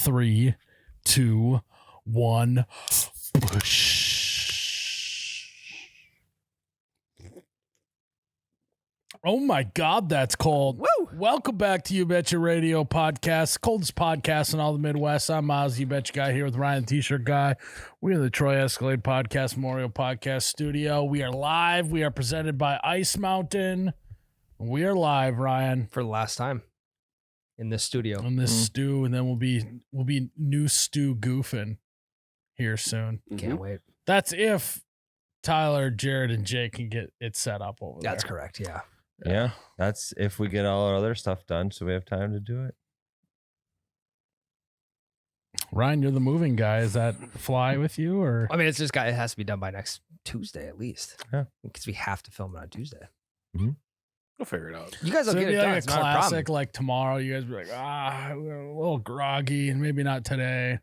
3, 2, 1. Push. Oh my God, that's cold. Woo! Welcome back to You Betcha Radio Podcast, coldest podcast in all the Midwest. I'm Oz, You Betcha Guy, here with Ryan, T-shirt guy. We are the Troy Escalade Podcast Memorial Podcast Studio. We are live. We are presented by Ice Mountain. We are live, Ryan, For the last time in this studio. on this stew, and then we'll be new stew goofing here soon. Can't wait. That's if Tyler, Jared, and Jake can get it set up over there. That's correct. Yeah. Yeah, that's if we get all our other stuff done, so we have time to do it. Ryan, you're the moving guy. Is that fly with you, or I mean, it's just it has to be done by next Tuesday at least. Yeah. Because we have to film it on Tuesday. We'll figure it out. You guys will so get it'd it be done. like It's a not a classic? problem. Like tomorrow, you guys be like, we're a little groggy, and maybe not today.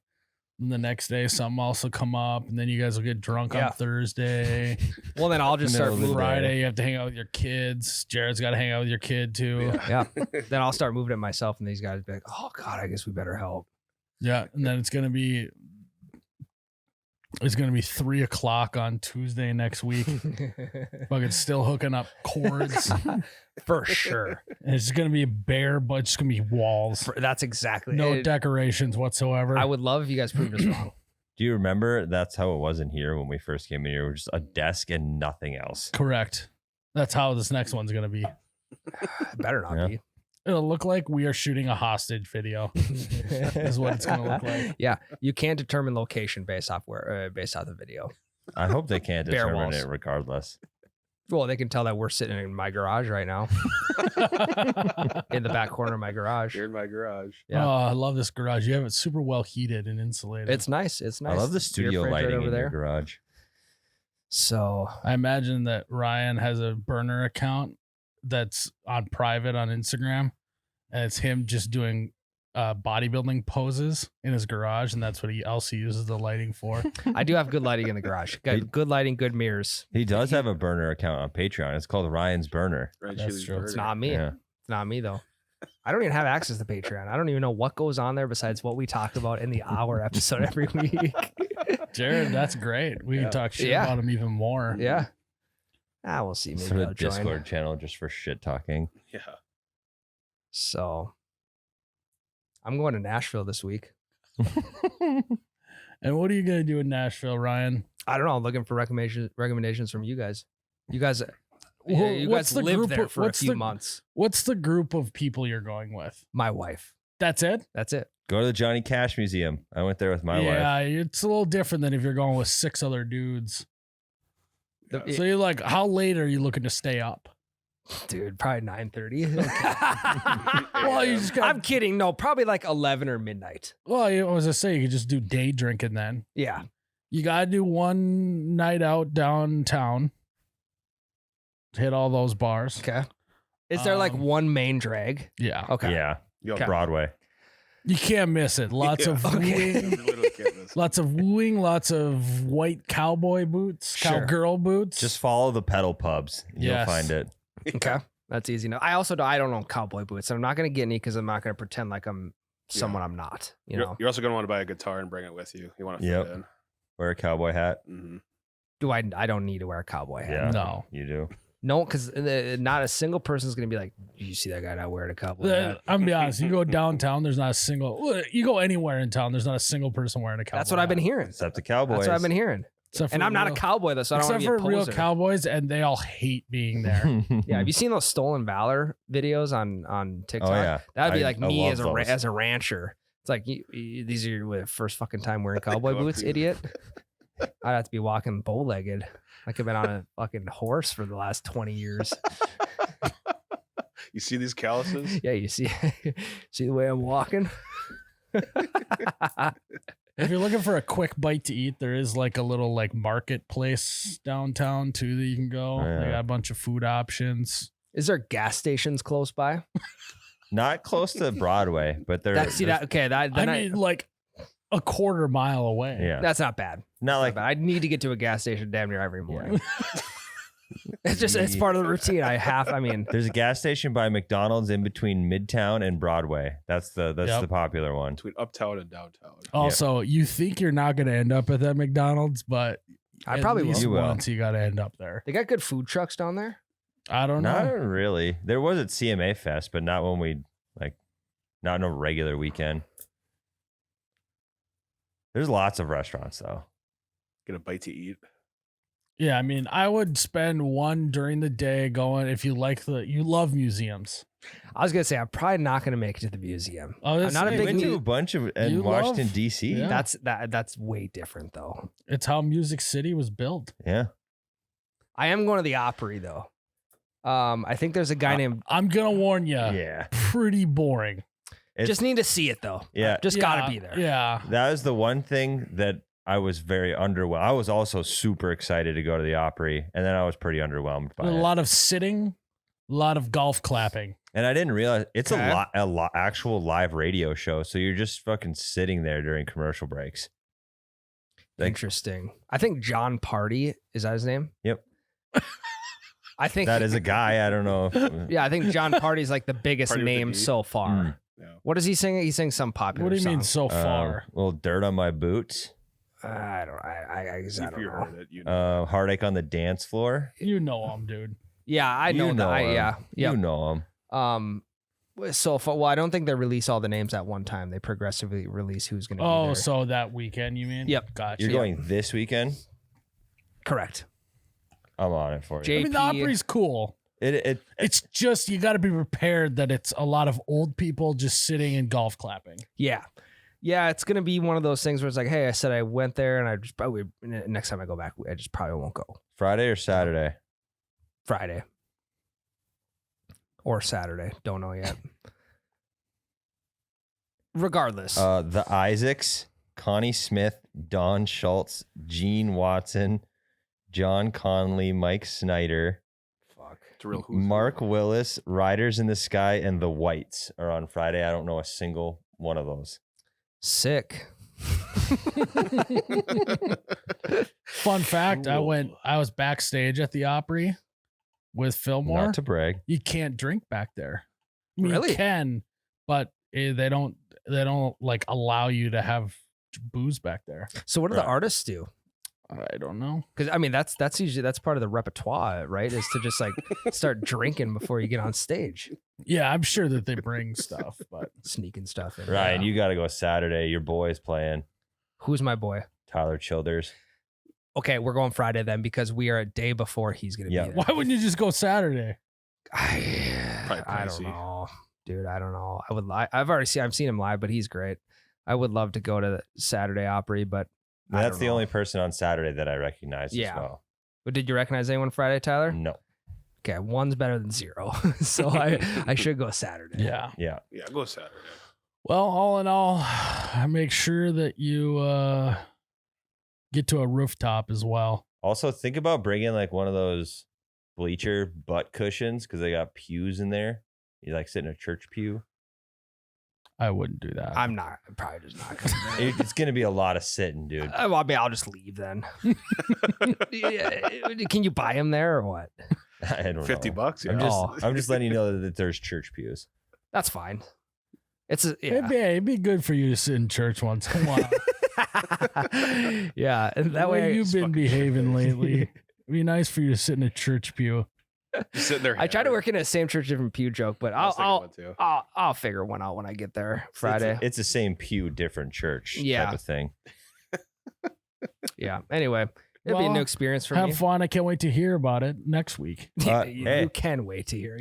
And the next day, something else will come up, and then you guys will get drunk Yeah. on Thursday. Well, then I'll just Middle start of the moving. Friday, you have to hang out with your kids. Jared's got to hang out with your kid too. Yeah. Then I'll start moving it myself, and these guys be like, "Oh God, I guess we better help." Yeah, and then it's gonna be 3:00 on Tuesday next week. Fucking still hooking up cords. For sure. And it's gonna be bare, but it's gonna be walls. That's exactly No it. decorations whatsoever. I would love if you guys proved us wrong. Do you remember that's how it was in here when we first came in here? It was just a desk and nothing else. Correct. That's how this next one's gonna be. It better not Yeah. be. It'll look like we are shooting a hostage video. Is what it's gonna look like. Yeah, you can't determine location based off the video. I hope they can't Bare determine walls. it regardless. Well, they can tell that we're sitting in my garage right now, in the back corner of my garage. Here in my garage. Yeah. Oh, I love this garage. You have it super well heated and insulated. It's nice. It's nice. I love the Beer studio fridge right lighting over in there. your garage. So I imagine that Ryan has a burner account that's on private on Instagram, and it's him just doing bodybuilding poses in his garage, and that's what he also uses the lighting for. I do have good lighting in the garage. Got good lighting, good mirrors. He does have a burner account on Patreon. It's called Ryan's Burner. Right, That's Chili's true. burger. It's not me. Yeah. It's not me though. I don't even have access to Patreon. I don't even know what goes on there besides what we talk about in the hour episode every week. Jared, that's great. We can talk shit Yeah. about him even more. Yeah. We'll see. Maybe Sort I'll of join. Discord channel just for shit talking. Yeah. So I'm going to Nashville this week. And what are you gonna do in Nashville, Ryan? I don't know. I'm looking for recommendations from you guys. You guys, Well, you what's guys the lived group there of- for a what's few the- months. What's the group of people you're going with? My wife. That's it? That's it. Go to the Johnny Cash Museum. I went there with my wife. Yeah, it's a little different than if you're going with 6 other dudes. The- So you're like, how late are you looking to stay up? Dude, probably 9:30. Well, you just got. I'm kidding. No, probably like 11 or midnight. Well, I was gonna say you could just do day drinking then. Yeah. You gotta do one night out downtown. Hit all those bars. Okay. Is there like one main drag? Yeah. Okay. Yeah. Yo, Okay. Broadway. You can't miss it. Lots of Okay. wooing, literally can't miss. lots of wooing, lots of white cowboy boots, Sure. cowgirl boots. Just follow the pedal pubs. You'll Yes. find it. Okay. That's easy. Now, I don't own cowboy boots. I'm not going to get any because I'm not going to pretend like I'm someone I'm not. You know, You're also going to want to buy a guitar and bring it with you. You want to fit Yep. in. Wear a cowboy hat. Mm-hmm. do I don't need to wear a cowboy hat. Yeah. No. You do. No, because not a single person's going to be like, you see that guy not wearing a cowboy hat? I'm gonna be honest. You go downtown, there's not a single. You go anywhere in town, there's not a single person wearing a cowboy. That's what I've been hat. hearing. Except the Cowboys. That's what I've been hearing. Except for And I'm not a real- cowboy though, so I don't want Except to for be a real poser. cowboys, and they all hate being there. Yeah, have you seen those stolen valor videos on TikTok? Oh, yeah. That'd be I- like I me love as those. as a rancher. It's like these are your first fucking time wearing cowboy Go up boots, to you. idiot. I'd have to be walking bow-legged. Like I've been on a fucking horse for the last 20 years. You see these calluses? Yeah, you see the way I'm walking? If you're looking for a quick bite to eat, there is like a little like marketplace downtown too that you can go. Oh, yeah. They got a bunch of food options. Is there gas stations close by? Not close to Broadway, but they're That okay, that I then mean, like a quarter mile away. yeah. that's not bad. Not like But I need to get to a gas station damn near every morning. It's part of the routine. There's a gas station by McDonald's in between Midtown and Broadway. That's the popular one. Between uptown and downtown. Also, you think you're not going to end up at that McDonald's, but I probably at least will. once you got to end up there. They got good food trucks down there. I don't know. Not really. There was at CMA Fest, but not when we not on a regular weekend. There's lots of restaurants though. Get a bite to eat. Yeah, I mean, I would spend one during the day going if you love museums. I was gonna say I'm probably not gonna make it to the museum. Oh, I'm not a We big went to a bunch of in Washington D.C. Yeah. That's way different though. It's how Music City was built. Yeah. I am going to the Opry though. I think there's a guy named. I'm gonna warn you. Yeah. Pretty boring. Just need to see it though. Yeah. Just gotta be there. Yeah. That was the one thing that I was very underwhelmed. I was also super excited to go to the Opry, and then I was pretty underwhelmed by A it. lot of sitting, a lot of golf clapping. And I didn't realize it's Okay. a lot actual live radio show. So you're just fucking sitting there during commercial breaks. Interesting. I think John Party is that his name? Yep. I think That is a guy. I don't know. If, Yeah, I think John Party's like the biggest Party with name a D? so far. Mm. Yeah. What does he sing? He sings some popular What do you mean song. so far? little dirt on my boots. I guess I If don't you know. heard it, you know. Heartache on the dance floor. You know him, dude. Yeah, I know You know that. him. Yeah. You know him. So far, well, I don't think they release all the names at one time. They progressively release who's going to be Oh, there. so that weekend, you mean? Yep. Gotcha. You're going this weekend. Correct. I'm on it for you. Jay- I mean, the JP. Opry's cool. It's It's just you got to be prepared that it's a lot of old people just sitting and golf clapping. Yeah. Yeah, it's going to be one of those things where it's like, hey, I said I went there and I just probably, next time I go back, I just probably won't go. Friday or Saturday. Friday. Or Saturday. Don't know yet. Regardless. The Isaacs, Connie Smith, Don Schultz, Gene Watson, John Conley, Mike Snyder, Fuck. It's a real who's who. Mark Willis, Riders in the Sky, and the Whites are on Friday. I don't know a single one of those. Sick. Fun fact: I was backstage at the Opry with Fillmore. Not to brag. You can't drink back there. I mean, Really? You can, but they don't like allow you to have booze back there. So what do the Right. artists do? I don't know. Because I mean, that's usually that's part of the repertoire, right? Is to just like start drinking before you get on stage, Yeah, I'm sure that they bring stuff, but sneaking stuff in. Ryan, Yeah. you got to go Saturday. Your boy's playing. Who's my boy? Tyler Childers. Okay, we're going Friday then because we are a day before he's gonna Yeah. be there. why wouldn't you just go Saturday? Probably I don't pricey. know, dude. I don't know. I would. I've seen him live, but he's great. I would love to go to the Saturday Opry, but I That's don't the know. only person on Saturday that I recognize Yeah. as well. But did you recognize anyone Friday, Tyler? No. Okay, one's better than zero, so I should go Saturday. Yeah. Yeah. Yeah, go Saturday. Well, all in all, make sure that you get to a rooftop as well. Also, think about bringing like one of those bleacher butt cushions because they got pews in there. You like sit in a church pew. I wouldn't do that. I'm probably just not coming there. It's going to be a lot of sitting, dude. Well, I mean, I'll just leave then. Yeah, can you buy them there or what? I don't know. $50. Yeah. I'm just letting you know that there's church pews. That's fine. It's a, It'd be good for you to sit in church once in a while. yeah, and The that way way you've been behaving lately. It'd be nice for you to sit in a church pew. Just sitting there. I try to work in the same church, different pew joke, but I'll too. figure one out when I get there Friday. It's the same pew, different church Yeah. type of thing. Yeah. Anyway, it'll be a Well, new experience for Have me. fun. I can't wait to hear about it next week. You hey. can wait to hear.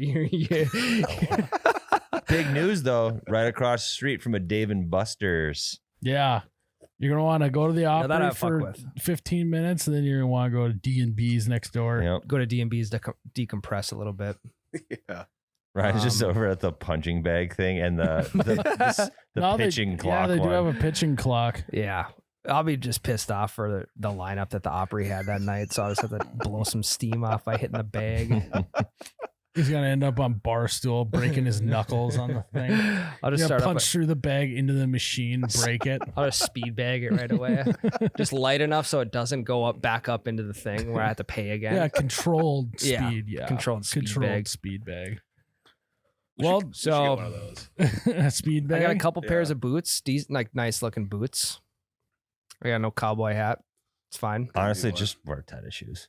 Big news, though, right across the street from a Dave and Buster's. Yeah. You're going to want to go to the that Opry I fuck for with. 15 minutes, and then you're going to want to go to D&B's next door. Yep. Go to D&B's to decompress a little bit. Yeah. Ryan's just Um, over at the punching bag thing and the No, pitching clock. Yeah, they do one. have a pitching clock. Yeah. I'll be just pissed off for the lineup that the Opry had that night. So I'll just have to blow some steam off by hitting the bag. He's gonna end up on Barstool, breaking his knuckles on the thing. I'll just He's gonna start punch through the bag into the machine, break it. I'll just speed bag it right away. Just light enough so it doesn't go back up into the thing where I have to pay again. Yeah, controlled Yeah, speed. Yeah, controlled speed speed bag. We Well, should so- get one of those. A speed bag. I got a couple pairs Yeah. of boots, decent, like nice looking boots. I got no cowboy hat. It's fine. Honestly, what? just wear tennis shoes.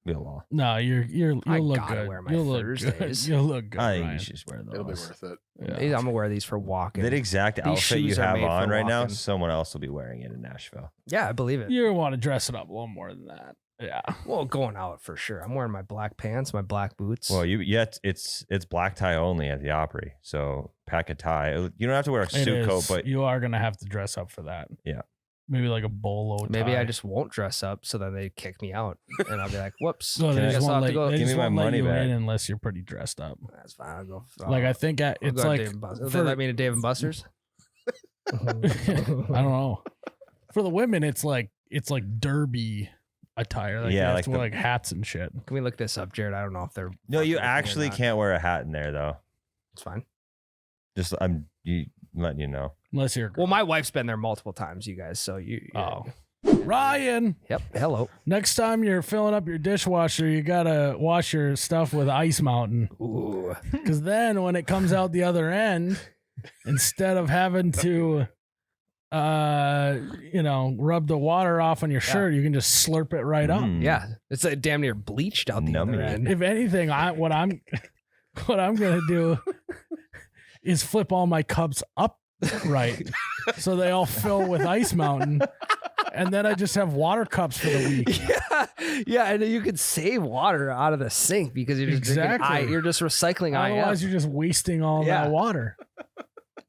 Be a law. No, you'll I look gotta good. wear my you'll look Thursdays. good. You'll look good. I think Ryan. you should just wear those. It'll be worth it. Yeah. I'm gonna wear these for walking. That exact These outfit you shoes are have made for on right now, walking. someone else will be wearing it in Nashville. Yeah, I believe it. You want to dress it up a little more than that. Yeah. Well, going out for sure. I'm wearing my black pants, my black boots. Well, it's black tie only at the Opry, so pack a tie. You don't have to wear a It suit coat, is. but you are gonna have to dress up for that. Yeah. Maybe like a bolo tie. Maybe I just won't dress up, so then they kick me out, and I'll be like, "Whoops." So Can they I- just guess I'll won't have to let, go. they Give just me my won't let money you back. in unless you're pretty dressed up. That's fine. I'll go. Like I think I'll it's go to like Dave and Buster's. for- They let me to Dave and Buster's. I don't know. For the women, it's like derby attire. Like Yeah, they have like to wear the- like hats and shit. Can we look this up, Jared? I don't know if they're. no, fucking you with me or actually not. can't wear a hat in there though. It's fine. Just letting you know. Unless you're a girl. Well, my wife's been there multiple times, you guys. So you. Oh. Ryan, Yep. Hello. next time you're filling up your dishwasher, you gotta wash your stuff with Ice Mountain. Ooh. Because then when it comes out the other end, instead of having to rub the water off on your shirt, you can just slurp it right up. Mm. Yeah, it's like damn near bleached out the Nummy. other end. If anything, what I'm gonna do is flip all my cups up right so they all fill with Ice Mountain, and then I just have water cups for the week. Yeah, and then you could save water out of the sink because you're just drinking Exactly. you're just recycling Otherwise, IF. you're just wasting all Yeah. that water.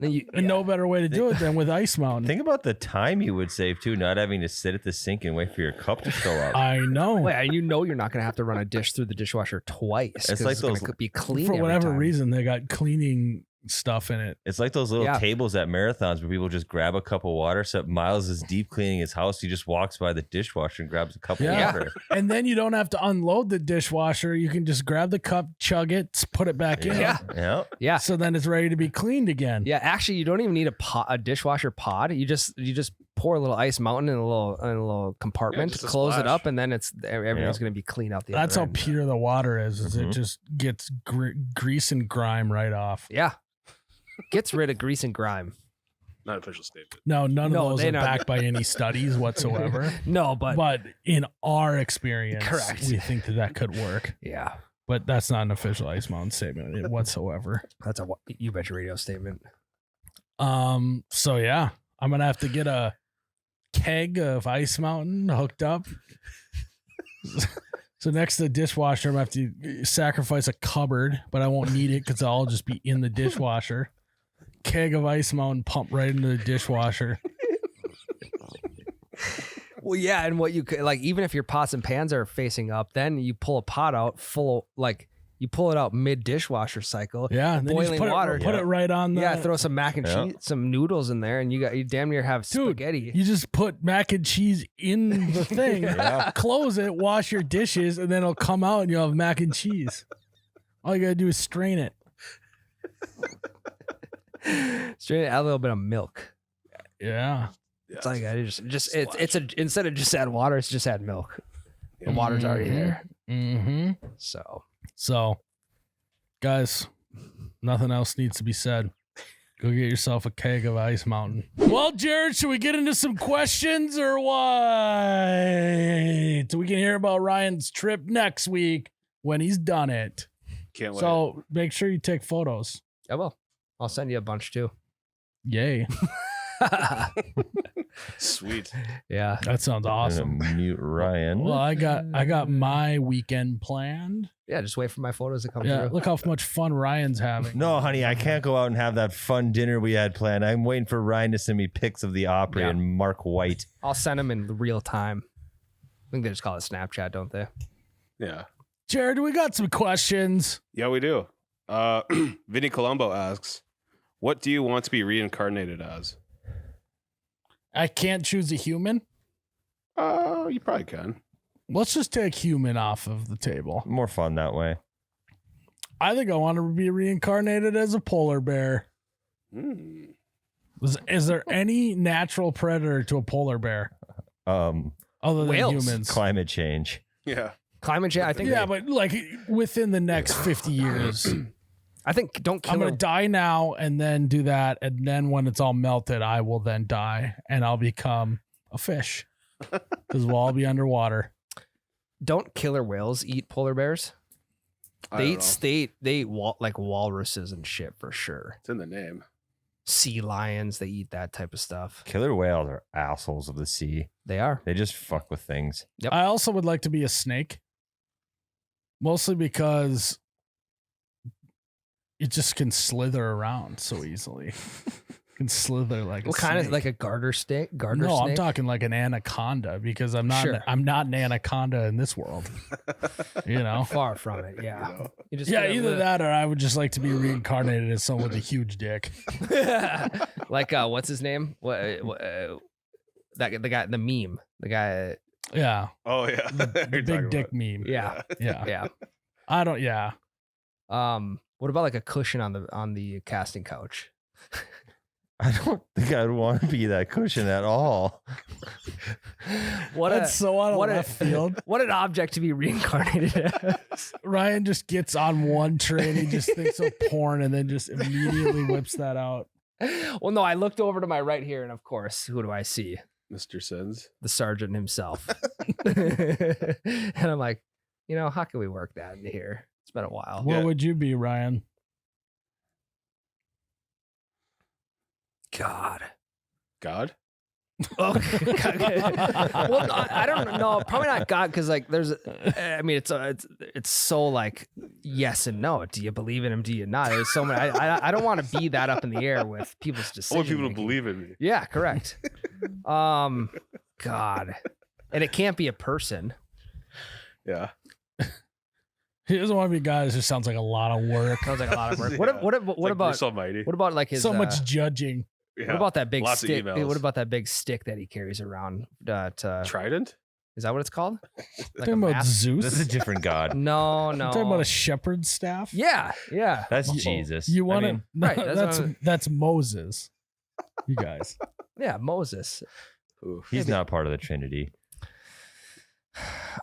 Then And no better way to do it than with Ice Mountain. Think about the time you would save too, not having to sit at the sink and wait for your cup to fill up. I know. Wait, and you know you're not going to have to run a dish through the dishwasher twice. It's 'cause like gonna those- be clean For every whatever time. reason, they got cleaning stuff in it. It's like those little Yeah. tables at marathons where people just grab a cup of water. So Miles is deep cleaning his house. He just walks by the dishwasher and grabs a cup Yeah. of water. And then you don't have to unload the dishwasher. You can just grab the cup, chug it, put it back in. Yeah. Yeah. Yeah. So then it's ready to be cleaned again. Yeah, actually, you don't even need a dishwasher pod. You just pour a little Ice Mountain in a little compartment, just a close it splash. up, and then everything's Yeah. going to be clean out the That's other how end. pure the water is it Mhm. just gets grease and grime right off. Yeah, gets rid of grease and grime. Not official statement. No, none No, of those they are not- backed by any studies whatsoever. No, but in our experience, Correct. we think that could work. yeah, But that's not an official Ice Mountain statement whatsoever. that's a You Bet Your Radio statement. So yeah, I'm gonna have to get a keg of Ice Mountain hooked up. So next to the dishwasher, I'm gonna have to sacrifice a cupboard, but I won't need it because I'll just be in the dishwasher. Keg of Ice Mountain pumped right into the dishwasher. Well, yeah, and what you could like, even if your pots and pans are facing up, then you pull a pot out full, like you pull it out mid dishwasher cycle. Yeah, and then you just Boiling put water. It, put it right on the. Yeah, throw some mac and Yeah. cheese, some noodles in there, and you damn near have Dude, spaghetti. You just put mac and cheese in the thing, Yeah. close it, wash your dishes, and then it'll come out and you'll have mac and cheese. All you gotta do is strain it. Straight add a little bit of milk. Yeah. It's like I just it's instead of just add water, it's just add milk. The water's already there. Mm-hmm. So Guys, nothing else needs to be said. Go get yourself a keg of Ice Mountain. Well, Jared, should we get into some questions or what? So we can hear about Ryan's trip next week when he's done it. Can't wait. So make sure you take photos. I will. I'll send you a bunch too. Yay. Sweet. Yeah. That sounds awesome. And mute Ryan. Well, I got my weekend planned. Yeah, just wait for my photos to come Yeah, through. look how much fun Ryan's having. No, honey, I can't go out and have that fun dinner we had planned. I'm waiting for Ryan to send me pics of the Opry Yeah. and Mark White. I'll send them in real time. I think they just call it Snapchat, don't they? Yeah. Jared, we got some questions. Yeah, we do. Vinny Colombo asks, what do you want to be reincarnated as? I can't choose a human. You probably can. Let's just take human off of the table. More fun that way. I think I want to be reincarnated as a polar bear. Mm. Is there any natural predator to a polar bear other than Whales. humans? Climate change. Yeah. Climate change. I think. Yeah, but like within the next 50 years, I think don't kill I'm going her. to die now and then do that. And then when it's all melted, I will then die and I'll become a fish because we'll all be underwater. Don't killer whales eat polar bears? I They don't eat know. they eat like walruses and shit for sure. It's in the name. Sea lions, they eat that type of stuff. Killer whales are assholes of the sea. They are. They just fuck with things. Yep. I also would like to be a snake, mostly because it just can slither around so easily. Can slither like What a kind of snake. like a garter snake? Garter No, snake? I'm talking like an anaconda because I'm not. Sure. I'm not an anaconda in this world. You know. Far from it. Yeah. You know? You just Yeah, gotta either live- that or I would just like to be reincarnated as someone with a huge dick. like what's his name? The guy, the meme, the guy. Yeah, Oh yeah. the You're big talking dick about- meme. Yeah. Yeah, Yeah. I don't. Yeah, What about like a cushion on the casting couch? I don't think I'd want to be that cushion at all. What that's so out of what left field. What an object to be reincarnated as. Ryan just gets on one train. He just thinks of porn and then just immediately whips that out. Well, no, I looked over to my right here, and of course, who do I see? Mr. Sins. The sergeant himself. And I'm like, how can we work that into here? It's been a while. What Yeah. would you be, Ryan? God. God? Oh, well, no, I don't know. Probably not God, because like there's, I mean, it's so like yes and no. Do you believe in him? Do you not? There's so many. I don't want to be that up in the air with people's I decisions. want people to believe in me. Yeah, correct. God, and it can't be a person. Yeah. He doesn't want to be a guy. This just sounds like a lot of work. Sounds like a lot of work. Yeah. What It's like about Bruce Almighty. what about like his So much judging. Yeah. What about that big Lots of stick? emails. What about that big stick that he carries around? Trident? Is that what it's called? Like a Talking about mask? Zeus. This is a different god. No. You're talking about a shepherd's staff. Yeah. That's You- Jesus. You want I to? mean, right, That's that's that's Moses. You guys. Yeah, Moses. Oof. he's not part of the Trinity.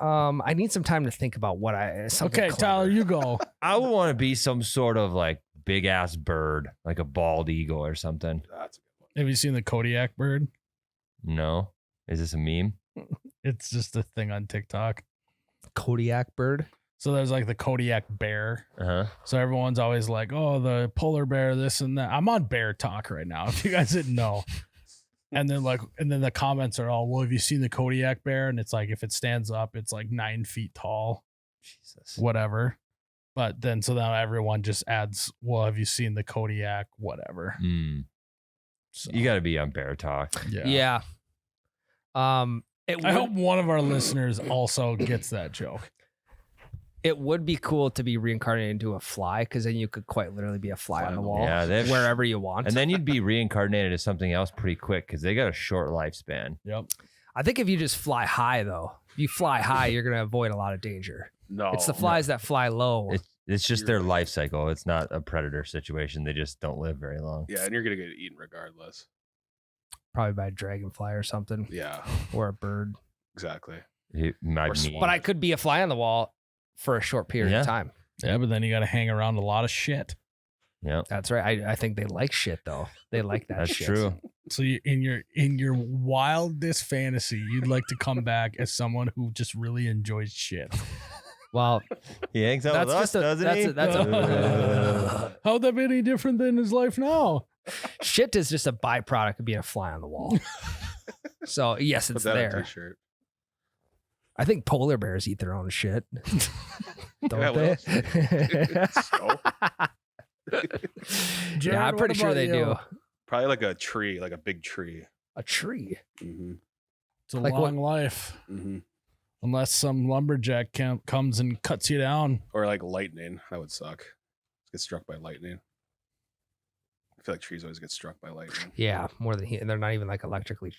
I need some time to think about what something Okay, clever. Tyler, you go. I would want to be some sort of like big ass bird, like a bald eagle or something. That's a good one. Have you seen the Kodiak bird? No, is this a meme? It's just a thing on TikTok. Kodiak bird. So there's like the Kodiak bear. Uh huh. So everyone's always like, "Oh, the polar bear, this and that." I'm on bear talk right now. If you guys didn't know. And then the comments are all, "Well, have you seen the Kodiak bear?" And it's like, if it stands up, it's like 9 feet tall, Jesus. whatever. But then so now everyone just adds, "Well, have you seen the Kodiak?" Whatever. Mm. So, You got to be on Bear Talk. yeah. It I would, hope one of our listeners also gets that joke. it would be cool to be reincarnated into a fly, because then you could quite literally be a fly on the wall, Yeah, they've- wherever you want. And then you'd be reincarnated as something else pretty quick because they got a short lifespan. Yep. I think if you just fly high, though, if you fly high, you're gonna avoid a lot of danger. No. It's the flies that fly low. It's just their life cycle. It's not a predator situation. They just don't live very long. Yeah, and you're gonna get eaten regardless. Probably by a dragonfly or something, Yeah, or a bird. exactly. It might Or be- swan. But I could be a fly on the wall for a short period Yeah. of time. Yeah, but then you got to hang around a lot of shit. Yeah, That's right. I think they like shit though. They like that that's shit. true. So you, in your wildest fantasy, you'd like to come back as someone who just really enjoys shit. Well, He hangs out That's with us, just a- doesn't that's he? a- that's a- How'd that be any different than his life now? shit is just a byproduct of being a fly on the wall. So yes, Put it's that on a there. t-shirt. I think polar bears eat their own shit. Don't Yeah, they? So? Yeah, Jared, I'm pretty what sure about they you? do. Probably like a tree, like a big tree. A tree. Mm-hmm. It's a Like what- long life, Mm-hmm. unless some lumberjack comes and cuts you down. Or like lightning. That would suck. Get struck by lightning. I feel like trees always get struck by lightning. Yeah, more than and they're not even like electrically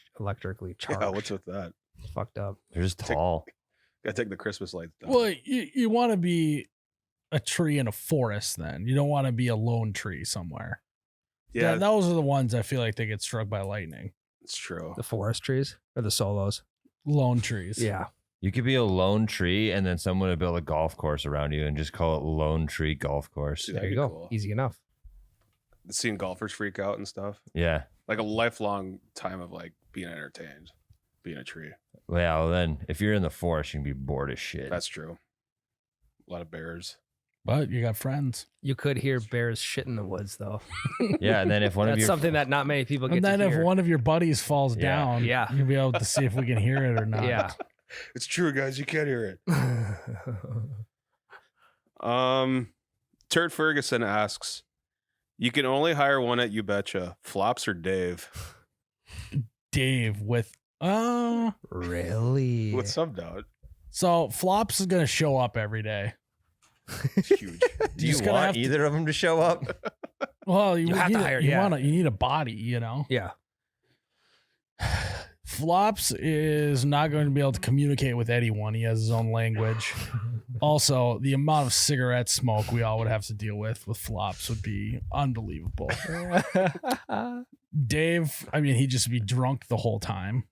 charged. Yeah, what's with that? It's fucked up. They're just tall. Gotta take the Christmas lights down. Well, you want to be a tree in a forest. Then you don't want to be a lone tree somewhere. Yeah, Those are the ones I feel like they get struck by lightning. it's true. The forest trees or the solos? Lone trees. Yeah. You could be a lone tree, and then someone would build a golf course around you and just call it Lone Tree Golf Course. Yeah. There That'd you be go. cool. Easy enough. Seeing golfers freak out and stuff. Yeah. Like a lifelong time of like being entertained, being a tree. Well, then if you're in the forest, you can be bored as shit. That's true. A lot of bears. But you got friends. You could hear bears shit in the woods, though. Yeah, and then if one of That's your something that not many people get And then to if hear. one of your buddies falls Yeah. down, Yeah. you'll be able to see if we can hear it or not. Yeah. It's true, guys. You can't hear it. Turd Ferguson asks, you can only hire one at You Betcha, Flops or Dave? Dave with Really? With some doubt. so Flops is gonna show up every day. It's huge. do you just gonna want have to- either of them to show up? Well, you have to need hire- you yeah. want you need a body, you know. Yeah. Flops is not going to be able to communicate with anyone. He has his own language. Also, the amount of cigarette smoke we all would have to deal with Flops would be unbelievable. Dave, I mean, he'd just be drunk the whole time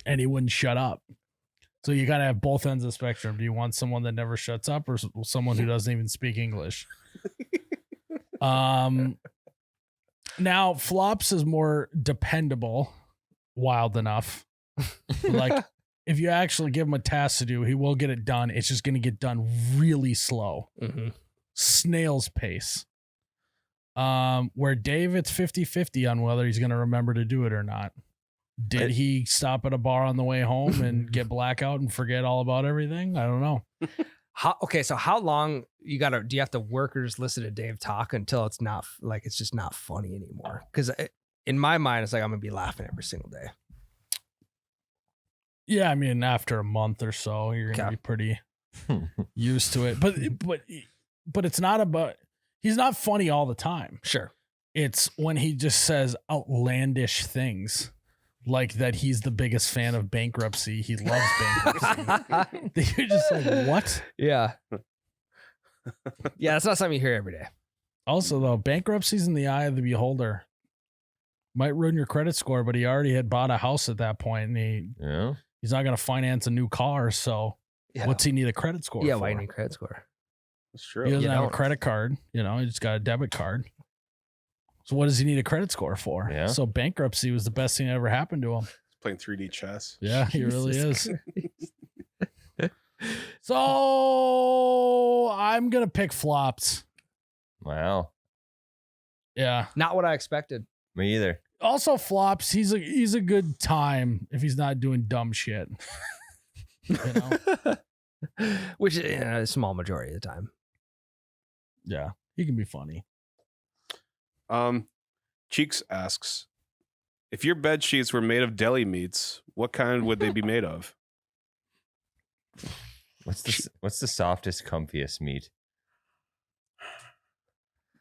and he wouldn't shut up. So you gotta have both ends of the spectrum. Do you want someone that never shuts up or someone who doesn't even speak English? Now Flops is more dependable, wild enough. Like if you actually give him a task to do, he will get it done. It's just gonna get done really slow. Mhm. Snail's pace. Where Dave, it's 50-50 on whether he's gonna remember to do it or not. Did he stop at a bar on the way home and get blackout and forget all about everything? I don't know. So how long do you have to work or just listen to Dave talk until it's not like it's just not funny anymore? Because in my mind, it's like I'm gonna be laughing every single day. Yeah, I mean, after a month or so, you're gonna Okay. be pretty used to it. But it's not about. He's not funny all the time. Sure. It's when he just says outlandish things, like that he's the biggest fan of bankruptcy. He loves bankruptcy. You're just like, what? Yeah. Yeah, that's not something you hear every day. Also, though, bankruptcy's in the eye of the beholder. Might ruin your credit score, but he already had bought a house at that point, and Yeah. he's not going to finance a new car. So, Yeah. what's he need a credit score? Yeah, for? why you need credit score? It's true. He doesn't You have a don't. credit card. You know, he just got a debit card. So, what does he need a credit score for? Yeah. So, bankruptcy was the best thing that ever happened to him. Playing 3D chess. Yeah, he really is. Jesus So, I'm going to pick Flops. Wow. Yeah. Not what I expected. Me either. Also, Flops, he's a good time if he's not doing dumb shit. You know? Which is a small majority of the time. Yeah, he can be funny. Cheeks asks, if your bed sheets were made of deli meats, what kind would they be made of? What's the softest, comfiest meat?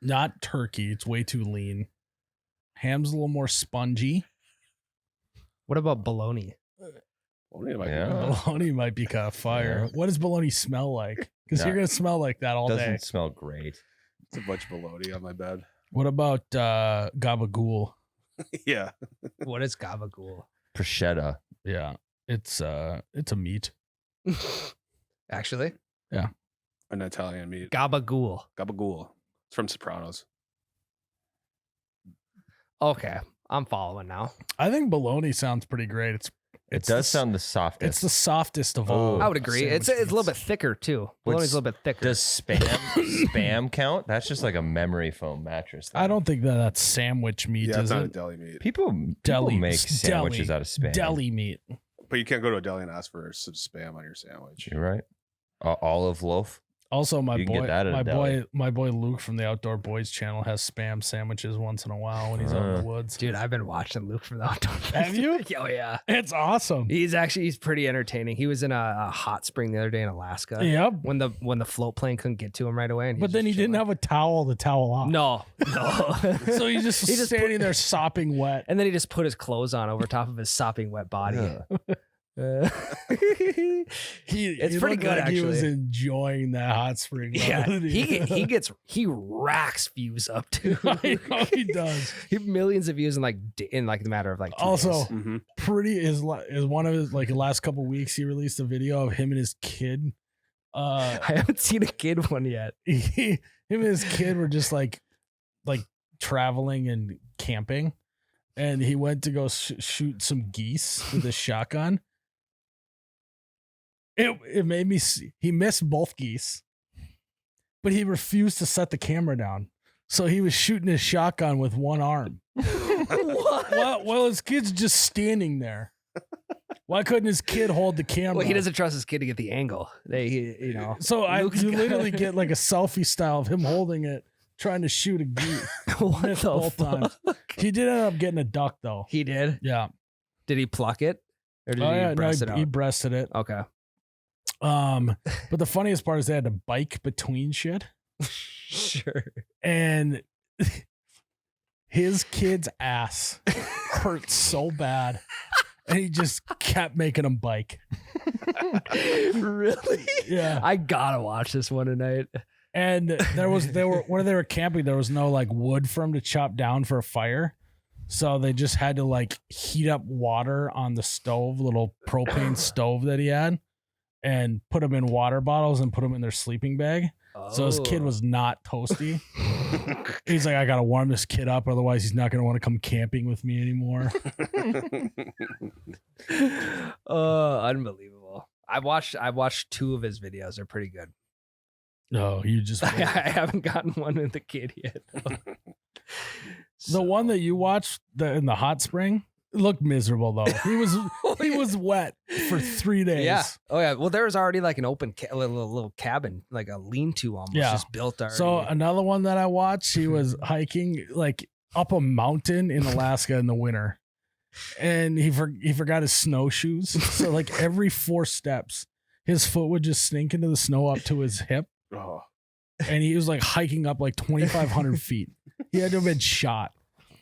Not turkey. It's way too lean. Ham's a little more spongy. What about bologna? Yeah. Bologna might be kind of fire. Yeah. What does bologna smell like? Because Nah. you're going to smell like that all Doesn't day. smell great. It's a bunch of bologna on my bed. What about gabagool? Yeah. What is gabagool? Prosciutto. Yeah, it's a meat. Actually, An Italian meat. gabagool. Gabagool. It's from Sopranos. Okay, I'm following now. I think bologna sounds pretty great. It does sound the softest. It's the softest of all. Oh. I would agree. It's a sandwich little bit meats. thicker too. Bologna's a little bit thicker. Does spam count? That's just like a memory foam mattress. I don't think that's sandwich meat, Yeah, it's is not a it? deli meat. People Deli make sandwiches out of spam. Deli meat. But you can't go to a deli and ask for some spam on your sandwich. You're right. Olive loaf. Also, my You can get boy, that at a deli. my boy Luke from the Outdoor Boys channel has spam sandwiches once in a while when he's out in the woods. Dude, I've been watching Luke from the outdoor. Have you? Oh yeah. It's awesome. He's pretty entertaining. He was in a hot spring the other day in Alaska. Yep. When the float plane couldn't get to him right away. And But then he didn't have a towel to towel off. No. So he just was He just standing there sopping wet. And then he just put his clothes on over top of his sopping wet body. Yeah. It's pretty looked good, like He was actually. enjoying that hot spring. Yeah, though. he racks views up too. I know he does. He have millions of views in like the matter of like 2 Also, days. Mm-hmm. pretty is one of his like the last couple weeks. He released a video of him and his kid. I haven't seen a kid one yet. Him and his kid were just like traveling and camping, and he went to go shoot some geese with a shotgun. It made me see. He missed both geese, but he refused to set the camera down. So he was shooting his shotgun with one arm. What? Well, his kid's just standing there. Why couldn't his kid hold the camera? Well, he doesn't trust his kid to get the angle. You know. So Luke's you got- literally get like a selfie style of him holding it, trying to shoot a goose. What Missed the both times. fuck? He did end up getting a duck though. He did. Yeah. Did he pluck it, or did Oh he yeah, breast it he out? breasted it. Okay. But the funniest part is they had to bike between shit, Sure. and his kid's ass hurt so bad, and he just kept making him bike. Really? Yeah. I gotta watch this one tonight. And where they were camping, there was no like wood for him to chop down for a fire. So they just had to like heat up water on the stove, little propane stove that he had, and put them in water bottles and put them in their sleeping bag. So his kid was not toasty. He's like, I gotta warm this kid up, otherwise he's not gonna want to come camping with me anymore. Unbelievable. I watched 2 of his videos. They're pretty good. No, you just I haven't gotten one with the kid yet. the one that you watched in the hot spring looked miserable though. He was wet for 3 days. Yeah. Oh yeah. Well, there was already like an open little cabin, like a lean-to almost, Yeah. just built already. So another one that I watched, he was hiking like up a mountain in Alaska in the winter, and he forgot his snowshoes. So like every 4 steps, his foot would just sink into the snow up to his hip, Oh, and he was like hiking up like 2,500 feet. He had to have been shot.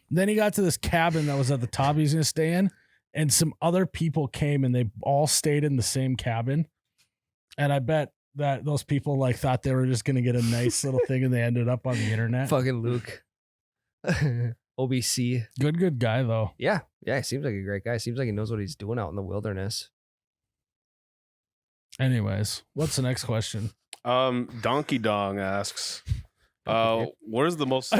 Then he got to this cabin that was at the top he was gonna stay in, and some other people came and they all stayed in the same cabin. And I bet that those people like thought they were just gonna get a nice little thing, and they ended up on the internet. fucking Luke. OBC. Good guy though. Yeah. Yeah. He seems like a great guy. Seems like he knows what he's doing out in the wilderness. Anyways, what's the next question? Donkey Dong asks, what is the most?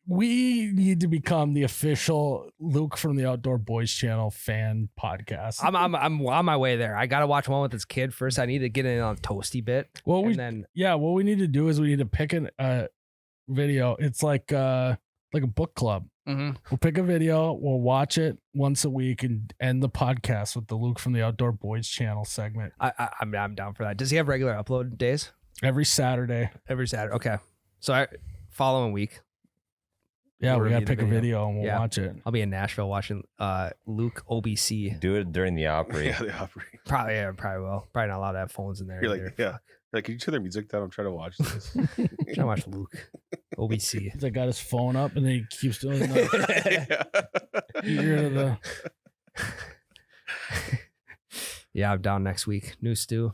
We need to become the official Luke from the Outdoor Boys Channel fan podcast. I'm on my way there. I gotta watch one with his kid first. I need to get in on Toasty bit. Well, And then what we need to do is we need to pick a video. It's like a book club. We'll pick a video, we'll watch it once a week, and end the podcast with the Luke from the Outdoor Boys Channel segment I'm down for that. Does he have regular upload days? every Saturday. Every Saturday. Okay. So following week, Yeah, We'll we gotta review the pick a video and we'll Yeah. watch it. I'll be in Nashville watching Luke OBC. Do it during the Opry. Yeah, the Opry. Probably will. Probably not allowed to have phones in there. You're like, either. yeah. Like, can you turn their music down? I'm trying to watch this. Trying to watch Luke OBC. He's like got his phone up and then he keeps doing that. You're the Yeah, I'm down next week. New stew.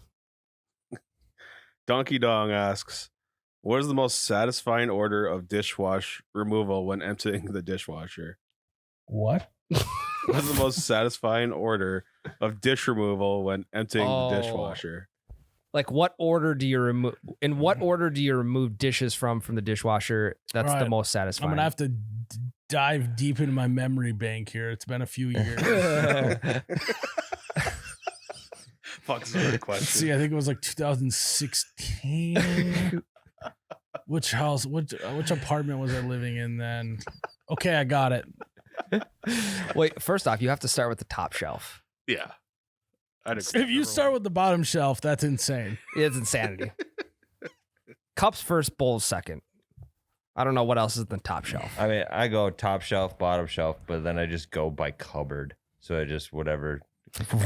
Donkey Dong asks, what is the most satisfying order of dishwash removal when emptying the dishwasher? what? What is the most satisfying order of dish removal when emptying Oh. the dishwasher? Like, what order do you remove? In what order do you remove dishes from the dishwasher? That's All the right. most I'm satisfying. gonna have to dive deep into my memory bank here. It's been a few years. Fuck, this is a good Let's question. see, I think it was like 2016. Which house? Which apartment was I living in then? Okay, I got it. Wait, first off, you have to start with the top shelf. Yeah. If you start with the bottom shelf, that's insane. It's insanity. Cups first, bowls second. I don't know what else is in the top shelf. I mean, I go top shelf, bottom shelf, but then I just go by cupboard. So I just whatever.